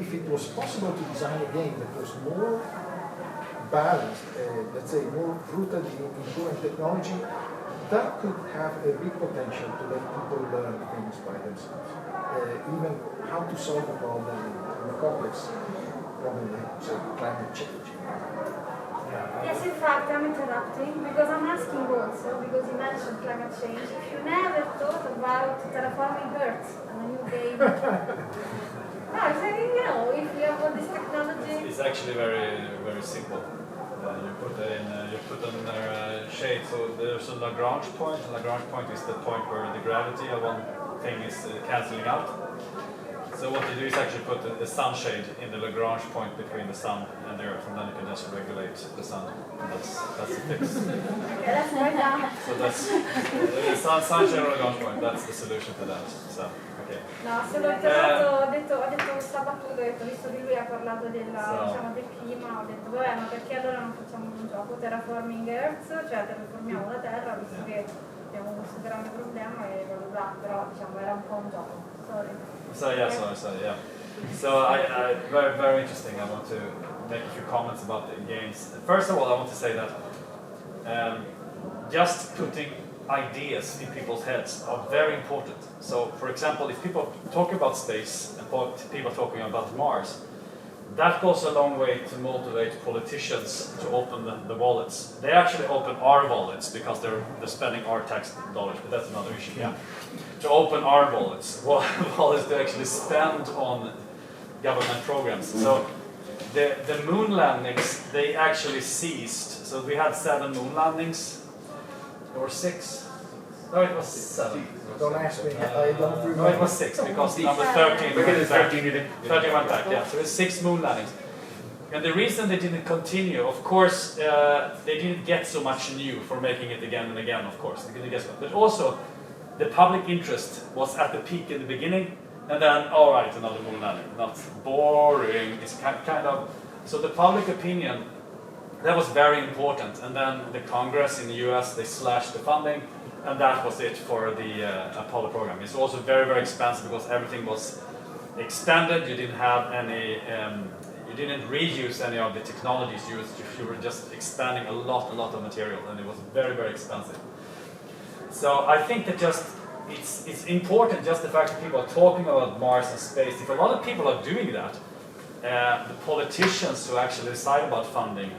If it was possible to design a game that was more balanced, let's say more rooted in current technology, that could have a big potential to let people learn things by themselves. Even how to solve a problem, a complex problem like, say, climate change. Yes, in fact, I'm interrupting because I'm asking also, because you mentioned climate change, if you never thought about terraforming Earth and a new game. No, I said, if you have all this technology. It's actually very simple. You put in their shade, so there's a Lagrange point. A Lagrange point is the point where the gravity of one thing is cancelling out. So what you do is actually put a sunshade in the Lagrange point between the sun and the Earth, and then you can just regulate the sun. And that's the fix. Okay, let's write down. So that's the sunshade or Lagrange point. That's the solution to that. So okay. No, solo ho detto questa battuta, ho detto, visto che lui ha parlato del clima, ho detto vabbè, ma perché allora non facciamo un gioco Terraforming Earth, cioè terraformiamo la Terra, visto che abbiamo questo grande problema e bla bla bla, però diciamo era un po' un gioco. Sorry. So I very interesting. I want to make a few comments about the games. First of all, I want to say that just putting ideas in people's heads are very important. So, for example, if people talk about space and people talking about Mars, that goes a long way to motivate politicians to open the wallets. They actually open our wallets because they're spending our tax dollars, but that's another issue. Yeah. To open our wallets to actually spend on government programs. So the moon landings, they actually ceased. So we had 7 moon landings. Or 6? No, it was 7. Don't ask me, I don't remember. No, it was 6 because number 13 went back. Yeah, so it's 6 moon landings. And the reason they didn't continue, of course, they didn't get so much new for making it again and again, of course. But also, the public interest was at the peak in the beginning, and then, all right, another moon landing. Not boring. It's kind of... So the public opinion, that was very important, and then the Congress in the US, they slashed the funding, and that was it for the Apollo program. It's also very expensive because everything was extended. You didn't have any, you didn't reuse any of the technologies used. You were just expanding a lot of material, and it was very expensive. So I think that it's important just the fact that people are talking about Mars and space. If a lot of people are doing that, the politicians who actually decide about funding,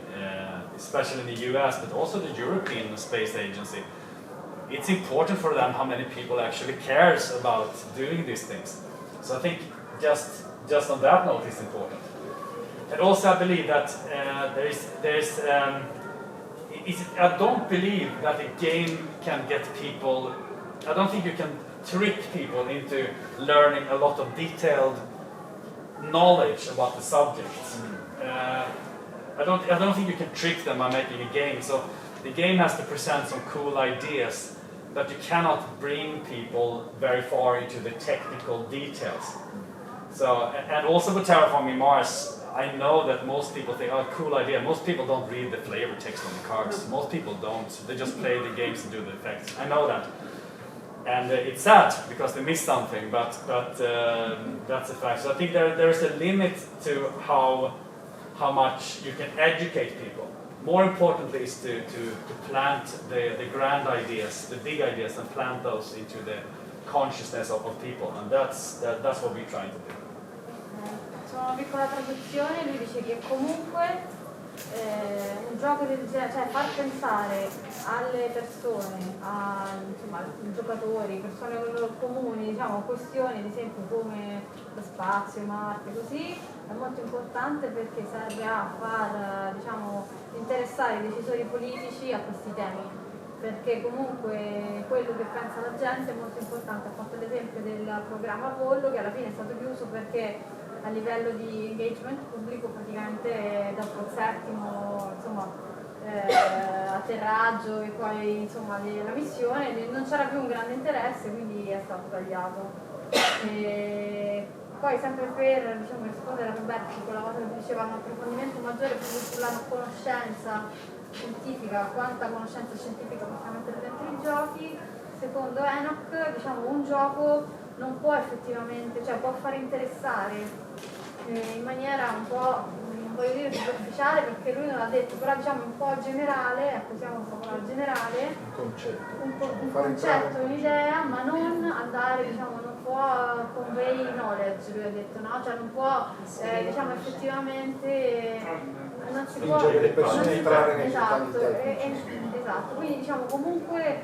especially in the US, but also the European Space Agency, it's important for them how many people actually cares about doing these things. So I think just on that note is important. And also I believe that I don't believe that a game can get people. I don't think you can trick people into learning a lot of detailed knowledge about the subject. I don't think you can trick them by making a game. So the game has to present some cool ideas, but you cannot bring people very far into the technical details. So, and also with Terraforming Mars, I know that most people think, oh, cool idea. Most people don't read the flavor text on the cards. Most people don't. They just play the games and do the effects. I know that. And it's sad because they miss something, but that's a fact. So I think there's a limit to how much you can educate people. More importantly is to plant the grand ideas, the big ideas, and plant those into the consciousness of people. And that's what we're trying to do. Facciamo una piccola traduzione, lui dice che comunque un gioco del genere, cioè far pensare alle persone, insomma, ai giocatori, persone comuni, diciamo, questioni ad esempio come lo spazio, Marte, così, è molto importante perché serve a far, diciamo, interessare i decisori politici a questi temi. Perché comunque quello che pensa la gente è molto importante. Ha fatto l'esempio del programma Apollo che alla fine è stato chiuso perché a livello di engagement pubblico praticamente dopo il settimo atterraggio e poi insomma la missione non c'era più un grande interesse, quindi è stato tagliato. E poi sempre per rispondere a Roberto su quella cosa che diceva, un approfondimento maggiore proprio sulla conoscenza scientifica, quanta conoscenza scientifica possiamo mettere dentro i giochi. Secondo Enoch, diciamo, un gioco non può effettivamente, cioè può fare interessare in maniera un po', non voglio dire superficiale perché lui non l'ha detto, però diciamo un po' generale, ecco, usiamo un po' la generale, un concetto, un'idea, ma non andare, diciamo, non può convey knowledge, lui ha detto, no? Cioè non può, diciamo, effettivamente non si può le persone entrare nei esatto, esatto, quindi diciamo comunque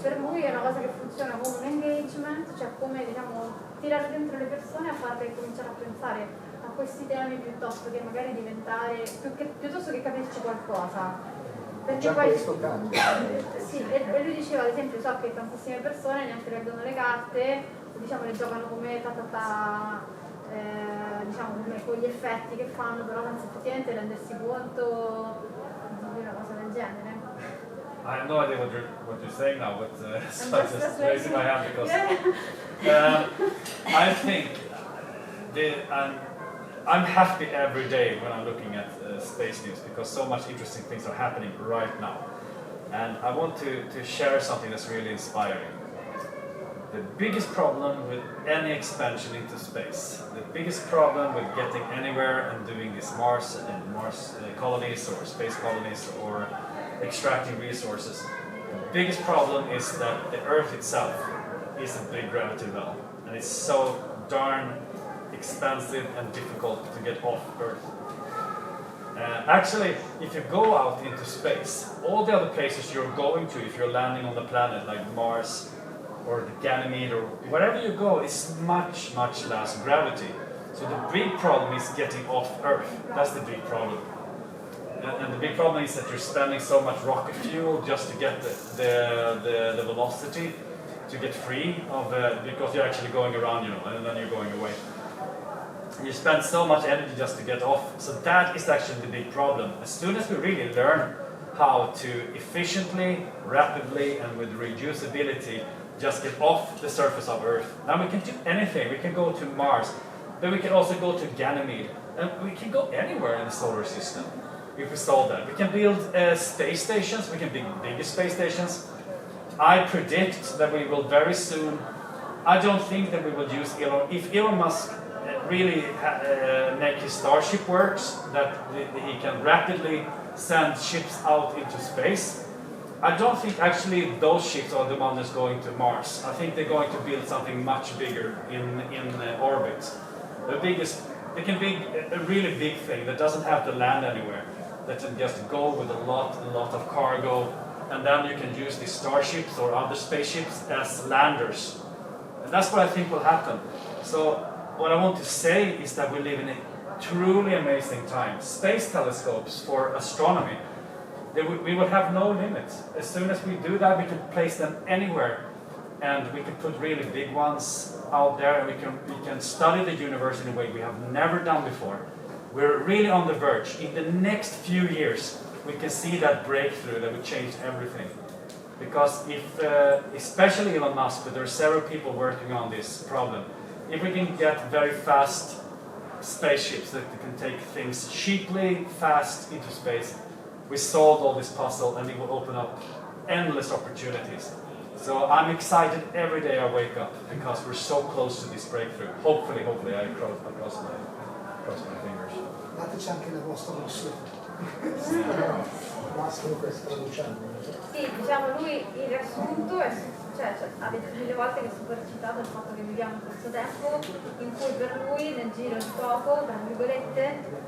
per lui è una cosa che funziona come un engagement, cioè come, diciamo, tirare dentro le persone a farle cominciare a pensare a questi temi piuttosto che magari diventare, piuttosto che capirci qualcosa. Perché già poi questo cambia. sì, e lui diceva ad esempio, so che tantissime persone neanche leggono le carte, diciamo le giocano come diciamo come con gli effetti che fanno, però senza effettivamente rendersi conto di una cosa del genere. I have no idea what you're saying now, but so I'm just raising my hand because I think I'm happy every day when I'm looking at space news because so much interesting things are happening right now, and I want to share something that's really inspiring. The biggest problem with any expansion into space, the biggest problem with getting anywhere and doing these Mars colonies or space colonies or extracting resources, the biggest problem is that the Earth itself is a big gravity well, and it's so darn expensive and difficult to get off Earth. Actually, if you go out into space, all the other places you're going to, if you're landing on the planet like Mars, or the Ganymede, or wherever you go, is much, much less gravity. So the big problem is getting off Earth. That's the big problem. And the big problem is that you're spending so much rocket fuel just to get the velocity, to get free of because you're actually going around, and then you're going away. And you spend so much energy just to get off. So that is actually the big problem. As soon as we really learn how to efficiently, rapidly, and with reusability just get off the surface of Earth. Now we can do anything. We can go to Mars, but we can also go to Ganymede, and we can go anywhere in the solar system if we solve that. We can build space stations. We can build bigger space stations. I predict that we will very soon. I don't think that we will use Elon. If Elon Musk really make his Starship works, that he can rapidly send ships out into space. I don't think actually those ships are the ones that's going to Mars. I think they're going to build something much bigger in orbit. They can be a really big thing that doesn't have to land anywhere. That can just go with a lot of cargo, and then you can use these starships or other spaceships as landers. And that's what I think will happen. So what I want to say is that we live in a truly amazing time. Space telescopes for astronomy. we will have no limits. As soon as we do that, we can place them anywhere, and we can put really big ones out there, and we can study the universe in a way we have never done before. We're really on the verge. In the next few years, we can see that breakthrough that will change everything. Because if, especially Elon Musk, but there are several people working on this problem, if we can get very fast spaceships that can take things cheaply, fast into space, we solved all this puzzle, and it will open up endless opportunities. So I'm excited every day I wake up, because we're so close to this breakthrough. Hopefully I cross my fingers. Dateci anche la vostra versione. Massimo che sta traducendo. Sì, diciamo lui il riassunto è, ha detto mille volte che è super citato il fatto che viviamo in questo tempo in cui per lui nel giro di poco, tra virgolette,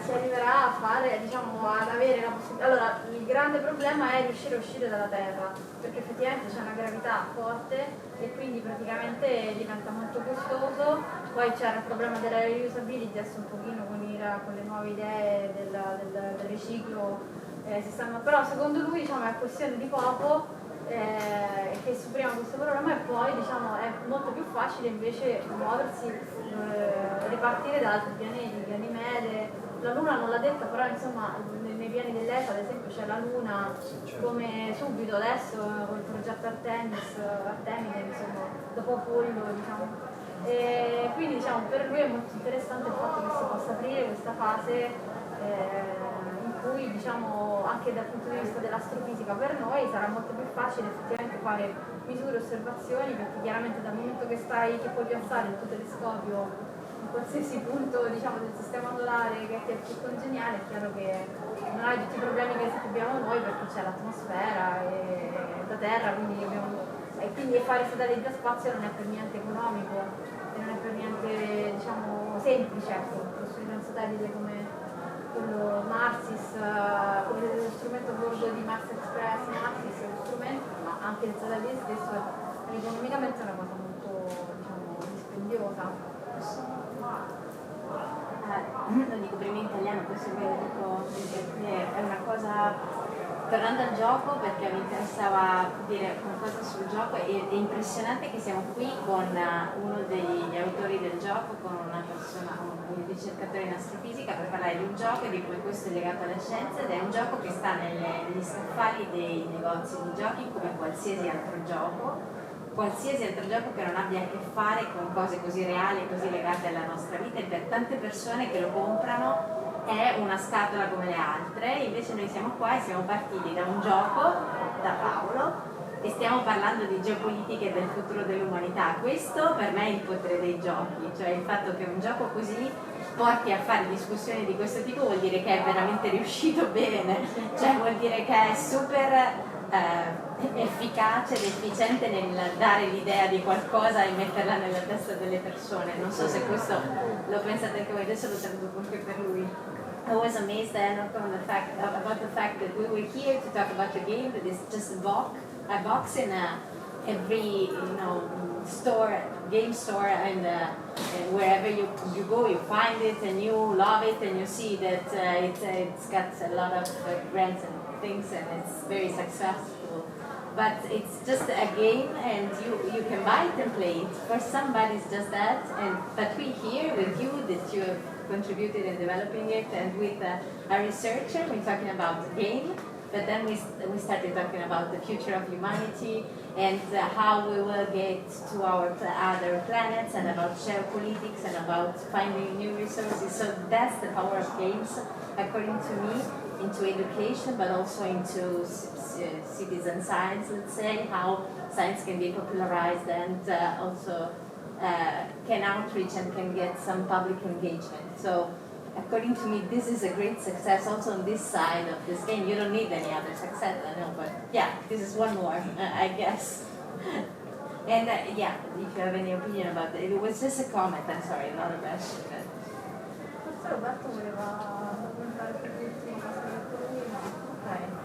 si arriverà a fare, diciamo, ad avere la possibilità. Allora, il grande problema è riuscire a uscire dalla Terra, perché effettivamente c'è una gravità forte e quindi praticamente diventa molto costoso. Poi c'era il problema della reusability, adesso un pochino con le nuove idee del riciclo si stanno, però secondo lui, diciamo, è questione di poco che superiamo questo problema, e poi, diciamo, è molto più facile invece muoversi, ripartire da altri pianeti, Ganimede. La Luna non l'ha detta, però insomma nei piani dell'ESA ad esempio c'è la Luna come subito adesso col progetto Artemide, insomma, dopo Apollo, diciamo. E quindi, diciamo, per lui è molto interessante il fatto che si possa aprire questa fase in cui, diciamo, anche dal punto di vista dell'astrofisica per noi sarà molto più facile effettivamente fare misure e osservazioni, perché chiaramente dal momento che puoi piazzare il tuo telescopio in qualsiasi punto, diciamo, del sistema solare che ti è più congeniale, è chiaro che non hai tutti i problemi che abbiamo noi, perché c'è l'atmosfera e la Terra, quindi fare satelliti da spazio non è per niente economico e non è per niente, diciamo, semplice, ecco. Costruire un satellite come quello Marsis, come lo strumento a bordo di Mars Express, Marsis è uno strumento, ma anche il satellite stesso economicamente è una cosa molto, diciamo, dispendiosa. Lo dico prima in italiano, poi se ve lo dico perché è una cosa, tornando al gioco, perché mi interessava dire qualcosa sul gioco. È impressionante che siamo qui con uno degli autori del gioco, con una persona, un ricercatore in astrofisica, per parlare di un gioco e di come questo è legato alla scienza, ed è un gioco che sta negli scaffali dei negozi di giochi come qualsiasi altro gioco che non abbia a che fare con cose così reali, così legate alla nostra vita, e per tante persone che lo comprano è una scatola come le altre. Invece noi siamo qua e siamo partiti da un gioco, da Paolo, e stiamo parlando di geopolitiche e del futuro dell'umanità. Questo per me è il potere dei giochi, cioè il fatto che un gioco così porti a fare discussioni di questo tipo vuol dire che è veramente riuscito bene, cioè vuol dire che è super efficace ed efficiente nel dare l'idea di qualcosa e metterla nella testa delle persone. Non so se questo lo pensate anche voi, adesso lo traduco anche per lui. I was amazed about the fact that we were here to talk about a game that is just a box in every game store, and wherever you go you find it and you love it and you see that it's got a lot of grants and things and it's very successful. But it's just a game and you can buy it and play it. For somebody it's just that, but we here with you that you have contributed in developing it, and with a researcher we're talking about the game, but then we started talking about the future of humanity and how we will get to our other planets, and about geopolitics and about finding new resources. So that's the power of games, according to me, into education, but also into citizen science, let's say, how science can be popularized and also can outreach and can get some public engagement. So according to me, this is a great success also on this side of this game. You don't need any other success, I know, but yeah, this is one more, I guess. And yeah, if you have any opinion about it, it was just a comment, I'm sorry, not a question. Forse Roberto voleva commentare più di ultima cosa che detto lui, ma ok.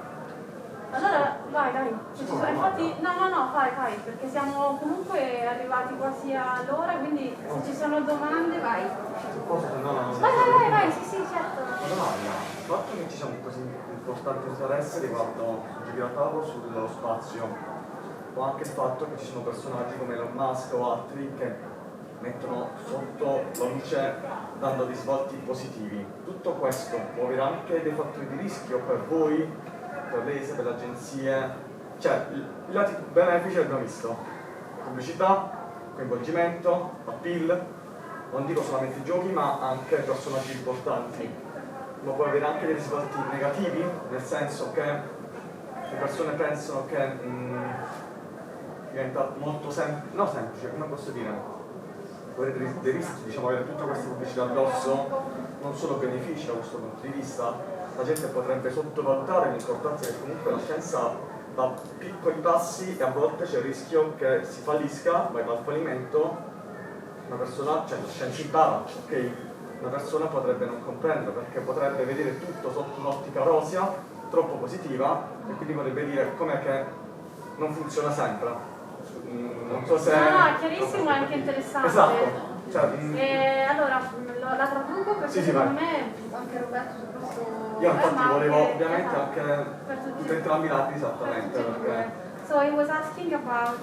Allora, vai, infatti, no, fai, perché siamo comunque arrivati quasi all'ora, quindi se ci sono domande, vai. Cosa? Vai, sì, certo. Domanda. fatto che ci sia un così importante interesse riguardo il giochi da tavolo sullo spazio, o anche il fatto che ci sono personaggi come Elon Musk o altri che mettono sotto la luce dando dei svolti positivi. Tutto questo può avere anche dei fattori di rischio per voi, per l'ESA, per le agenzie, cioè i lati benefici abbiamo visto: pubblicità, coinvolgimento, appeal, non dico solamente i giochi ma anche personaggi importanti, ma può avere anche dei risvolti negativi, nel senso che le persone pensano che diventa molto semplice, come posso dire, avere dei rischi, diciamo, avere tutta questa pubblicità addosso, non solo benefici da questo punto di vista. La gente potrebbe sottovalutare l'importanza che comunque la scienza da piccoli passi, e a volte c'è il rischio che si fallisca, vai al fallimento. Una persona, cioè la scienza impara, ok? Una persona potrebbe non comprendere perché potrebbe vedere tutto sotto un'ottica rosea, troppo positiva, e quindi potrebbe dire com'è che non funziona sempre. Non so se... No, chiarissimo e anche interessante. Esatto. Cioè, allora, la traduco perché sì, secondo vai. me anche Roberto su questo... Io infatti volevo ovviamente esatto, anche per tutti entrambi i lati esattamente. per tutti e due. So he was asking about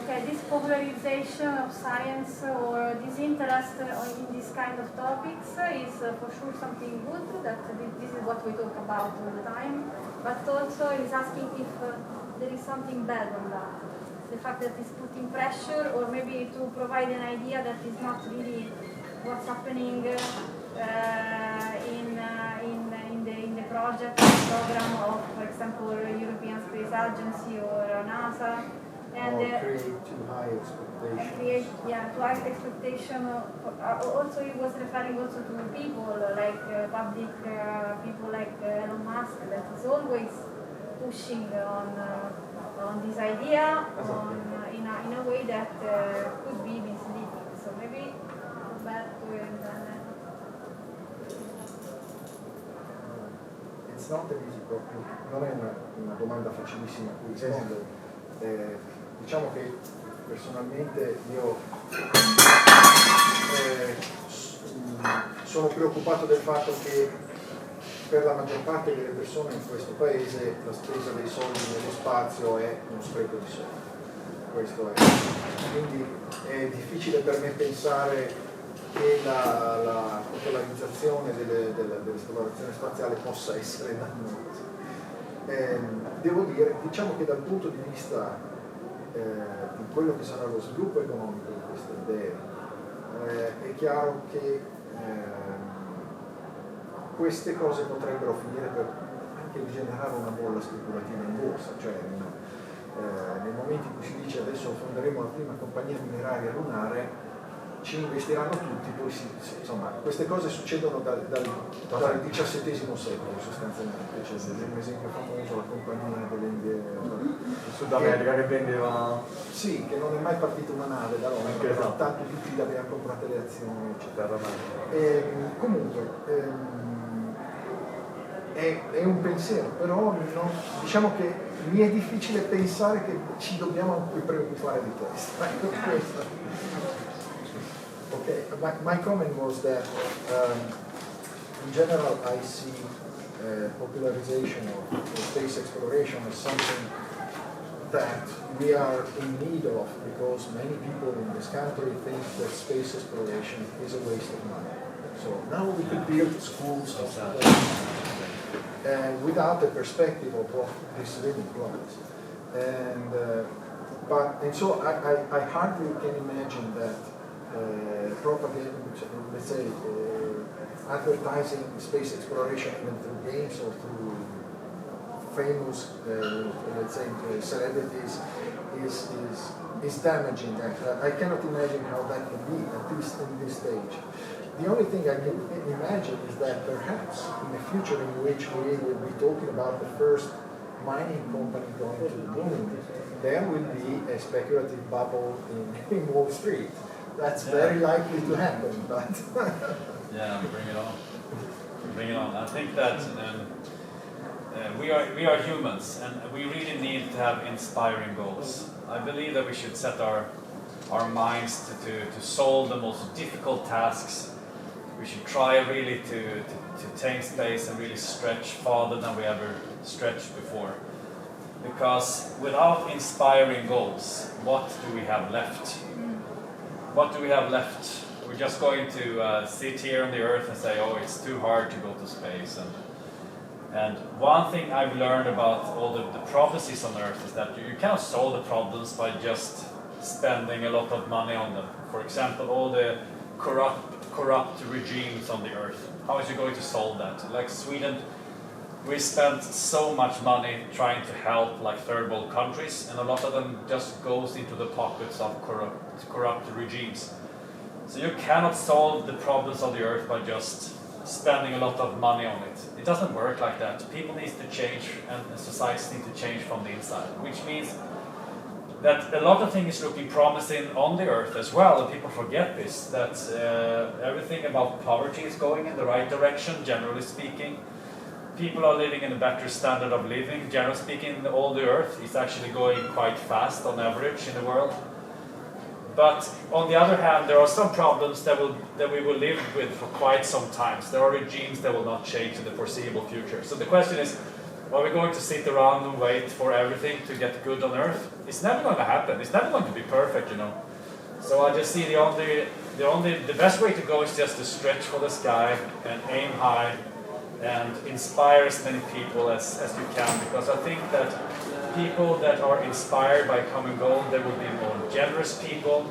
okay, this popularization of science or this interest in this kind of topics is for sure something good, that this is what we talk about all the time, but also he's asking if there is something bad on that. The fact that it's putting pressure, or maybe to provide an idea that is not really what's happening in the project program of, for example, European Space Agency or NASA, and create too high expectations. create too high expectation. Also, he was referring also to people like public people like Elon Musk, that is always pushing on this idea in a way that could be misleading. So maybe Roberto and It's not that easy proprio, non è una domanda facilissima a cui rispondere. Diciamo che personalmente io sono preoccupato del fatto che per la maggior parte delle persone in questo paese la spesa dei soldi nello spazio è uno spreco di soldi. Questo è. Quindi è difficile per me pensare che la popolarizzazione dell'esplorazione spaziale possa essere dannosa. Devo dire, diciamo che dal punto di vista di quello che sarà lo sviluppo economico di queste idee, è chiaro che queste cose potrebbero finire per anche generare una bolla speculativa in borsa, cioè nel momento in cui si dice adesso fonderemo la prima compagnia mineraria lunare, ci investiranno tutti, poi insomma queste cose succedono dal XVII secolo sostanzialmente. C'è un esempio famoso, la compagnia delle Indie in Sud America che vendeva, sì, che non è mai partita una nave da Roma, perché tanto tutti avevano comprato le azioni eccetera. Comunque è un pensiero, però diciamo che mi è difficile pensare che ci dobbiamo preoccupare di questo. Okay, my comment was that in general I see popularization of space exploration as something that we are in need of, because many people in this country think that space exploration is a waste of money. So now we could build schools without the perspective of what this really implies. And so I hardly can imagine that propaganda, let's say, advertising space exploration even through games or through famous, let's say, celebrities is damaging. I cannot imagine how that can be, at least in this stage. The only thing I can imagine is that perhaps in the future in which we will be talking about the first mining company going to the moon, there will be a speculative bubble in Wall Street. That's very likely to happen, but yeah, bring it on. Bring it on. I think that we are humans, and we really need to have inspiring goals. I believe that we should set our minds to solve the most difficult tasks we should try really to tame space and really stretch farther than we ever stretched before. Because without inspiring goals, what do we have left? What do we have left? We're just going to sit here on the Earth and say, oh, it's too hard to go to space. And one thing I've learned about all the prophecies on Earth is that you cannot solve the problems by just spending a lot of money on them. For example, all the corrupt regimes on the Earth. How is you going to solve that? Like Sweden, we spent so much money trying to help like third world countries, and a lot of them just goes into the pockets of corrupt regimes. So you cannot solve the problems of the Earth by just spending a lot of money on it. It doesn't work like that. People need to change, and societies need to change from the inside, which means that a lot of things is looking promising on the Earth as well, and people forget this, that everything about poverty is going in the right direction, generally speaking. People are living in a better standard of living. Generally speaking, all the Earth is actually going quite fast on average in the world. But on the other hand, there are some problems that we will live with for quite some time. There are regimes that will not change in the foreseeable future. So the question is, are we going to sit around and wait for everything to get good on Earth? It's never going to happen. It's never going to be perfect, you know. So I just see the best way to go is just to stretch for the sky and aim high and inspire as many people as you can, because I think that people that are inspired by common goal, they will be more generous people,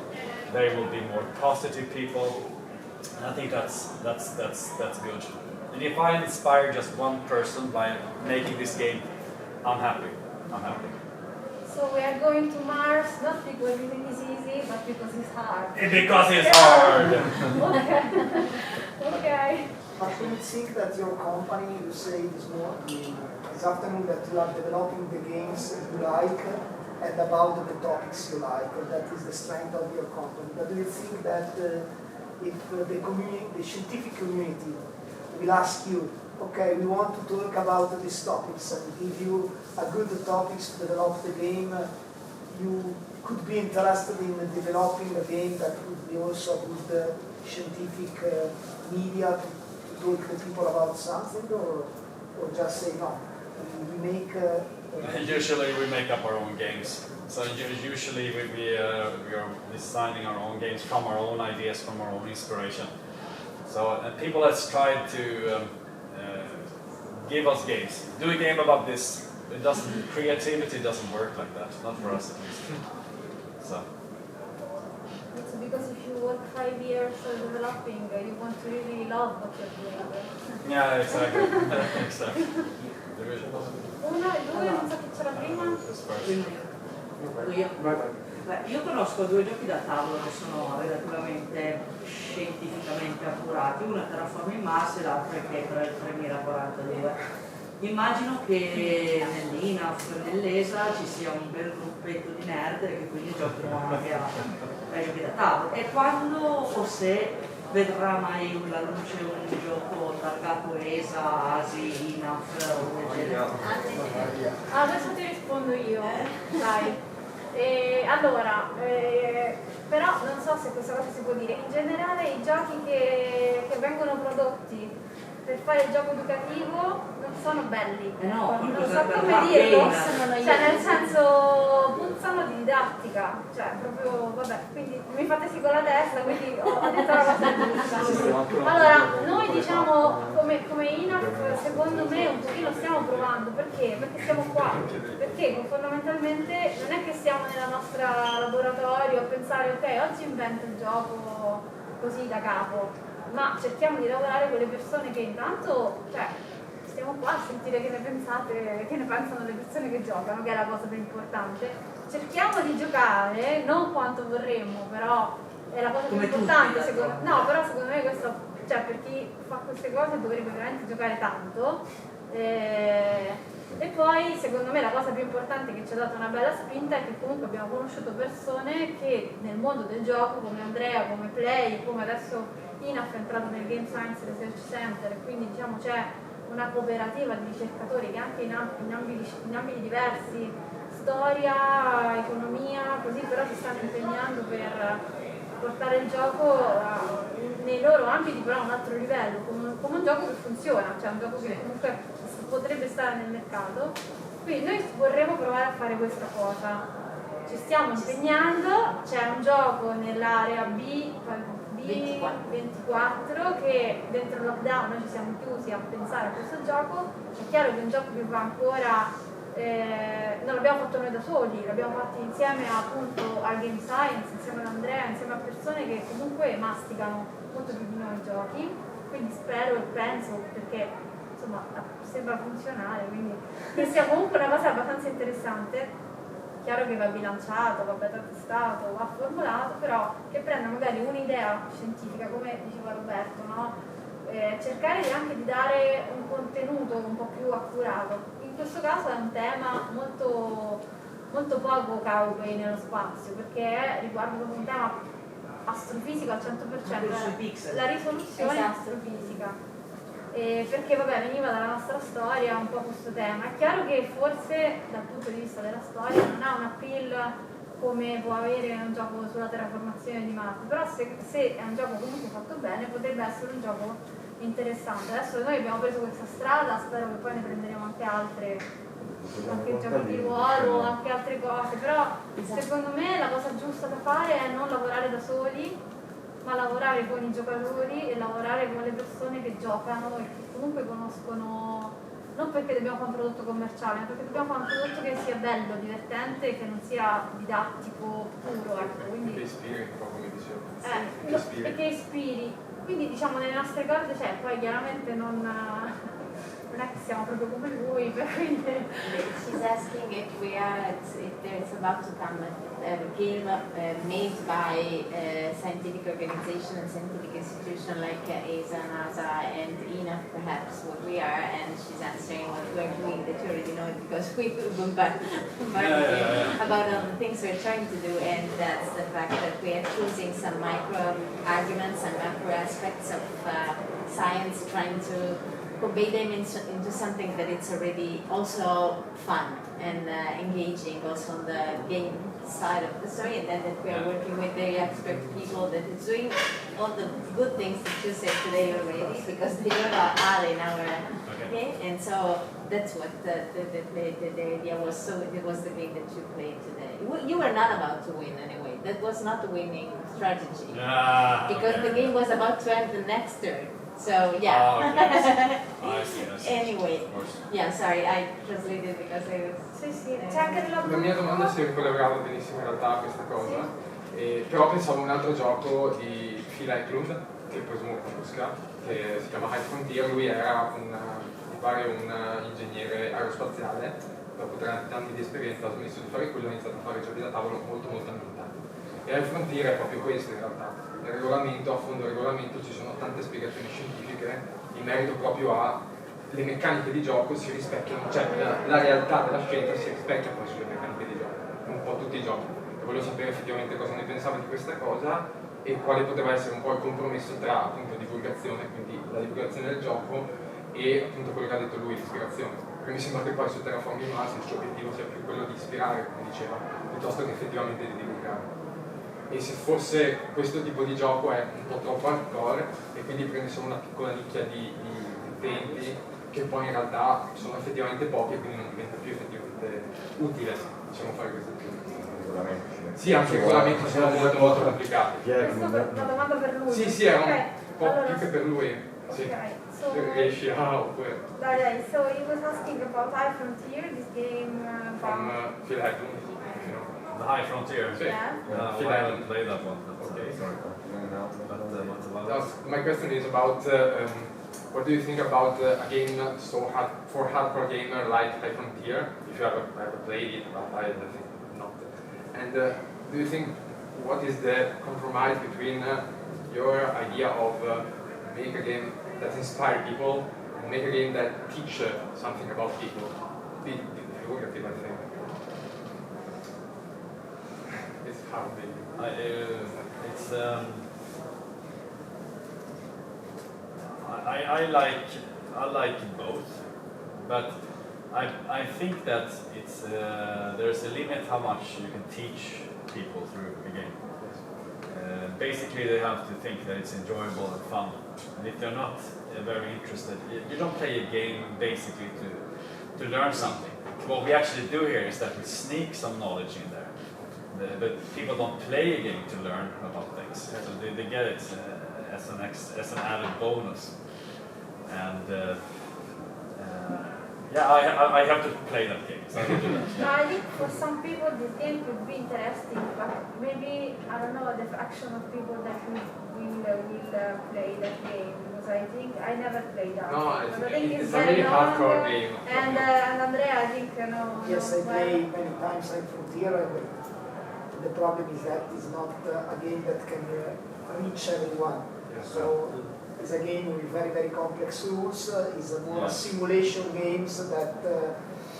they will be more positive people, and I think that's good. And if I inspire just one person by making this game, I'm happy. So we are going to Mars, not because it is easy, but because it's hard. Because it's hard! Okay. But do you think that your company, you say this afternoon that you are developing the games you like and about the topics you like, and that is the strength of your company. But do you think that if the scientific community will ask you, okay, we want to talk about these topics and give you a good topics to develop the game, you could be interested in developing a game that would be also a good scientific media to talk to people about something, or just say no? We make. Usually we make up our own games. So usually we are designing our own games from our own ideas, from our own inspiration. So people has tried to give us games. Do a game about this. It doesn't. Creativity doesn't work like that. Not for us at least. So. It's because if you work 5 years developing, you want to really love what you're doing. Yeah, exactly. Exactly. Lui non so chi c'era prima. Io conosco due giochi da tavolo che sono relativamente scientificamente accurati, uno è Terraforming Mars e l'altro è che per il 3042. Immagino che nell'INAF, nell'ESA ci sia un bel gruppetto di nerd che quindi giocano anche ai giochi da tavolo. E quando o se vedrà mai alla luce un gioco targato ESA, ASI, INAF o del genere? Adesso ti rispondo io, dai. Allora, però non so se questa cosa si può dire. In generale i giochi che vengono prodotti per fare il gioco educativo non sono belli, non so come dirlo, cioè nel senso puzzano di didattica, cioè proprio vabbè, quindi mi fate sì con la testa, quindi ho detto la cosa giusta. Allora, noi diciamo come INAF secondo me un pochino stiamo provando, perché siamo qua, perché fondamentalmente non è che siamo nella nostra laboratorio a pensare ok, oggi invento il gioco così da capo, ma cerchiamo di lavorare con le persone che intanto, cioè, stiamo qua a sentire che ne pensate, che ne pensano le persone che giocano, che è la cosa più importante. Cerchiamo di giocare, non quanto vorremmo, però è la cosa più importante, secondo me. No, però secondo me questo, cioè per chi fa queste cose dovrebbe veramente giocare tanto. E poi secondo me la cosa più importante che ci ha dato una bella spinta è che comunque abbiamo conosciuto persone che nel mondo del gioco, come Andrea, come Play, come adesso INAF è entrato nel Game Science Research Center, quindi diciamo c'è una cooperativa di ricercatori che anche in ambiti diversi, storia, economia, così però si stanno impegnando per portare il gioco nei loro ambiti però a un altro livello, come un gioco che funziona, cioè un gioco che comunque potrebbe stare nel mercato. Quindi noi vorremmo provare a fare questa cosa, ci stiamo impegnando, c'è un gioco nell'area B24 che dentro il lockdown noi ci siamo chiusi a pensare a questo gioco. È chiaro che è un gioco che va ancora, non l'abbiamo fatto noi da soli, l'abbiamo fatto insieme appunto al Game Science, insieme ad Andrea, insieme a persone che comunque masticano molto più di noi i giochi, quindi spero e penso, perché insomma sembra funzionare, quindi che sia comunque una cosa abbastanza interessante. Chiaro che va bilanciato, va beta testato, va formulato, però che prenda magari un'idea scientifica, come diceva Roberto, no? Cercare anche di dare un contenuto un po' più accurato. In questo caso è un tema molto, molto poco cowboy nello spazio, perché riguarda proprio un tema astrofisico al 100%, la risoluzione astrofisica. Perché vabbè, veniva dalla nostra storia un po' questo tema. È chiaro che forse dal punto di vista della storia non ha un appeal come può avere un gioco sulla terraformazione di Marte, però se è un gioco comunque fatto bene potrebbe essere un gioco interessante. Adesso noi abbiamo preso questa strada, spero che poi ne prenderemo anche altre, anche giochi di ruolo, anche altre cose, però secondo me la cosa giusta da fare è non lavorare da soli, ma lavorare con i giocatori e lavorare con le persone che giocano e che comunque conoscono, non perché dobbiamo fare un prodotto commerciale, ma perché dobbiamo fare un prodotto che sia bello, divertente e che non sia didattico puro, ecco. Quindi, che ispiri, come dicevo. e che ispiri. Quindi diciamo nelle nostre corde c'è, poi chiaramente non è che siamo proprio come lui, quindi... She's asking if there's about to come a game made by a scientific organization and scientific institution like ESA, NASA, and Enoch, perhaps what we are, and she's answering what we're doing that you already know because we bombard about all the things we're trying to do, and that's the fact that we are choosing some micro arguments and macro aspects of science, trying to convey them into something that it's already also fun and engaging also on the game side of the story, and then that we are working with very expert people that is doing all the good things that you said today already, because they are in our game, and so that's what the idea was. So it was the game that you played today. You were not about to win anyway. That was not a winning strategy, because the game was about to end the next turn. So yeah. I see. Anyway, yeah. Sorry, I translated because I was. Sì, c'è anche della La mia domanda si ricollegava benissimo in realtà a questa cosa, però pensavo a un altro gioco di Phil Eklund, che presumo conosca, che si chiama High Frontier. Lui era un ingegnere aerospaziale, dopo 30 anni di esperienza ha smesso di fare quello e ha iniziato a fare giochi da tavolo molto ambientati. E High Frontier è proprio questo in realtà. Nel regolamento, a fondo regolamento, ci sono tante spiegazioni scientifiche in merito proprio a le meccaniche di gioco si rispecchiano, cioè la realtà della scienza si rispecchia poi sulle meccaniche di gioco, un po' tutti i giochi. E volevo sapere effettivamente cosa ne pensava di questa cosa e quale poteva essere un po' il compromesso tra appunto divulgazione, quindi la divulgazione del gioco, e appunto quello che ha detto lui, l'ispirazione. Perché mi sembra che poi su Terraforming Mars il suo obiettivo sia più quello di ispirare, come diceva, piuttosto che effettivamente di divulgare. E se forse questo tipo di gioco è un po' troppo hardcore e quindi prende solo una piccola nicchia di utenti che poi in realtà sono effettivamente pochi e quindi non diventa più effettivamente utile, diciamo, fare questo tipo di regolamenti. Sì, anche i regolamenti sono molto complicati. una domanda per lui. Sì, era un po' più che per lui. Sì. Okay, so, riesci a oppure so he was asking about High Frontier, this game from Phil Eklund, The High Frontier? Yeah. I haven't played that one. Okay. What's about? My question is about what do you think about a game so hard for hardcore gamer like High Frontier? If you ever played it, but I think not. And do you think what is the compromise between your idea of make a game that inspire people and make a game that teach something about people? Divulgative, I think. It's hard, maybe. I like both, but I think that it's there's a limit how much you can teach people through the game. basically they have to think that it's enjoyable and fun. And if they're not very interested, you don't play a game basically to learn something. What we actually do here is that we sneak some knowledge in there. But people don't play a game to learn about things. So they get it as an added bonus. And yeah, I have to play that game. So I will do that. No, I think for some people this game could be interesting, but maybe, I don't know, the fraction of people that will play that game. Because I think I never played that. No, I think it's a very really long, hardcore game. And Andrea, I think, no. Yes, no, I play many times like Frontier, and the problem is that it's not a game that can reach everyone. Yes, So it's a game with very, very complex rules. It's a more Yeah. simulation games that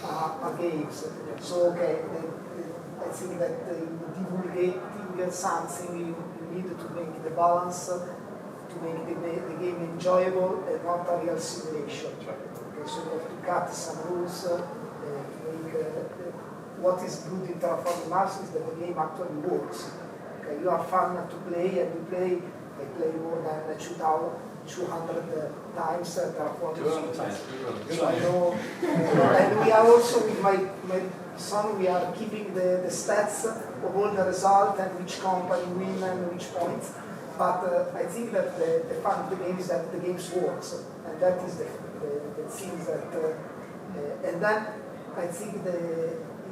are games. So, okay, I think that in divulgating something, you need to make the balance, to make the game enjoyable and not a real simulation. Okay, so you have to cut some rules to make what is good in Terraforming Mars is that the game actually works. Okay, you are fun to play, and you play. I play more than 200 times Terraforming 200 times. So I know, and we are also with my son, we are keeping the stats of all the results and which company win and which points. But I think that the fun of the game is that the game works, and that is the thing that. And then I think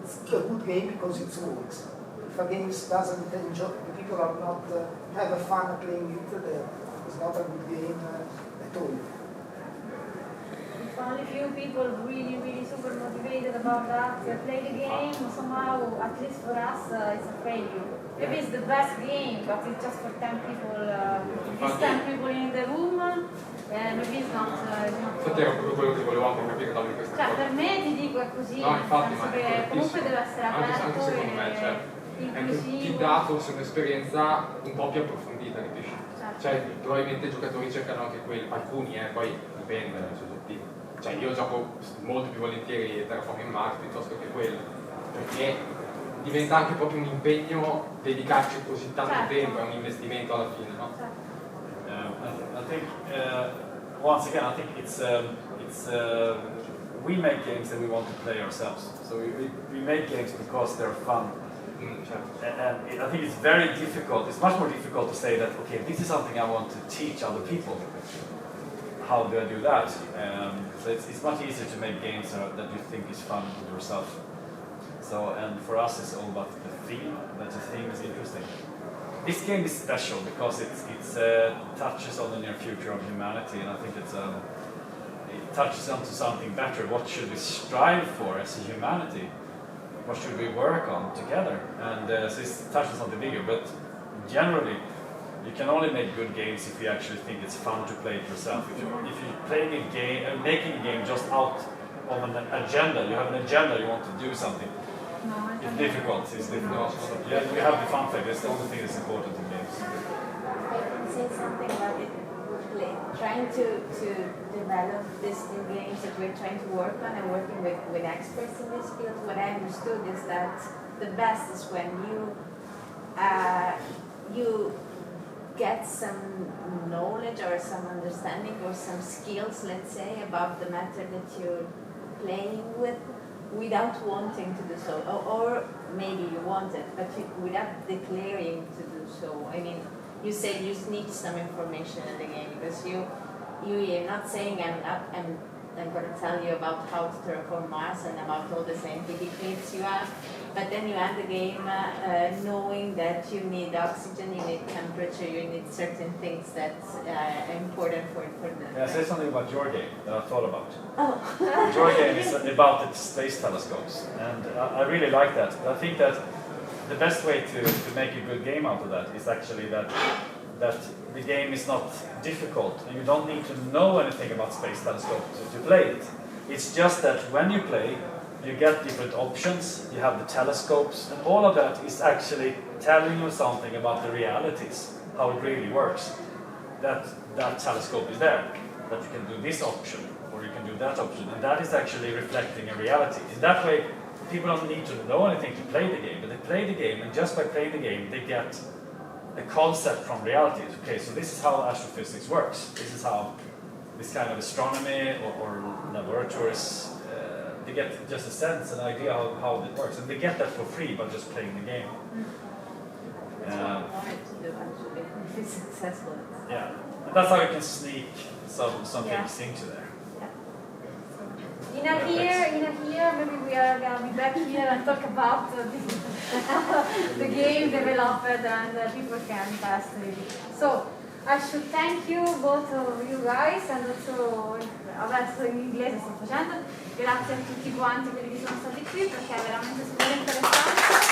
it's a good game because it works. If a game doesn't enjoy, people are not have a fun playing it, it's not a good game at all. If only few people really super motivated about that play the game, somehow, at least for us, it's a failure. Maybe it's the best game, but it's just for 10 people. It's 10 people in the room, maybe it's not. Infatti era proprio quello che volevo anche capire da questa Cioè, cosa. per me ti dico è così, No, infatti, penso ma è che correttissimo. comunque deve essere Anche aperto secondo me, cioè, e ti inclusivo. dà forse un'esperienza un po' più approfondita, capisci? Certo. Cioè, probabilmente i giocatori cercano anche quelli, alcuni, poi dipende, è soggettivo. Cioè, io gioco molto più volentieri Terraforming Mars piuttosto che quello, perché diventa anche proprio un impegno dedicarci così tanto Certo. tempo, è un investimento alla fine, no? I think once again, I think we make games that we want to play ourselves. So we make games because they're fun. And I think it's very difficult. It's much more difficult to say that, okay, this is something I want to teach other people. How do I do that? So it's much easier to make games that you think is fun yourself. So, and for us, it's all about the theme. That the theme is interesting. This game is special because it touches on the near future of humanity, and I think it touches onto something better. What should we strive for as a humanity? What should we work on together? And so it touches on something bigger. But generally, you can only make good games if you actually think it's fun to play it yourself. If you're playing a game, making a game just out of an agenda, you have an agenda, you want to do something. No, I It's don't difficult. It's difficult. You have the fun factor. It's the only thing that's important in games. I can say something about it. Trying to develop these new games that we're trying to work on and working with experts in this field, what I understood is that the best is when you get some knowledge or some understanding or some skills, let's say, about the matter that you're playing with without wanting to do so. Or maybe you want it, but without declaring to do so. I mean, you say you need some information in the game because you're not saying I'm going to tell you about how to terraform Mars and about all the scientific needs you have, but then you end the game knowing that you need oxygen, you need temperature, you need certain things that are important for the. Can I say something about your game that I thought about? Oh. Your game is about the space telescopes, and I really like that. But I think that the best way to make a good game out of that is actually that the game is not difficult, and you don't need to know anything about space telescopes to play it. It's just that when you play, you get different options, you have the telescopes, and all of that is actually telling you something about the realities, how it really works. That telescope is there, that you can do this option, or you can do that option, and that is actually reflecting a reality. In that way, people don't need to know anything to play the game, but they play the game, and just by playing the game, they get a concept from reality. Okay, so this is how astrophysics works. This is how this kind of astronomy or laboratories, they get just a sense, an idea of how it works. And they get that for free by just playing the game. That's what I wanted to do actually, if it's successful. Yeah, and that's how you can sneak some Yeah. things into there. In a year, maybe we are gonna be back here and talk about the game developed and people can test it. So I should thank you, both of you guys, and also adesso in inglese sto facendo, grazie a tutti quanti quelli che sono stati qui perché è veramente super interessante.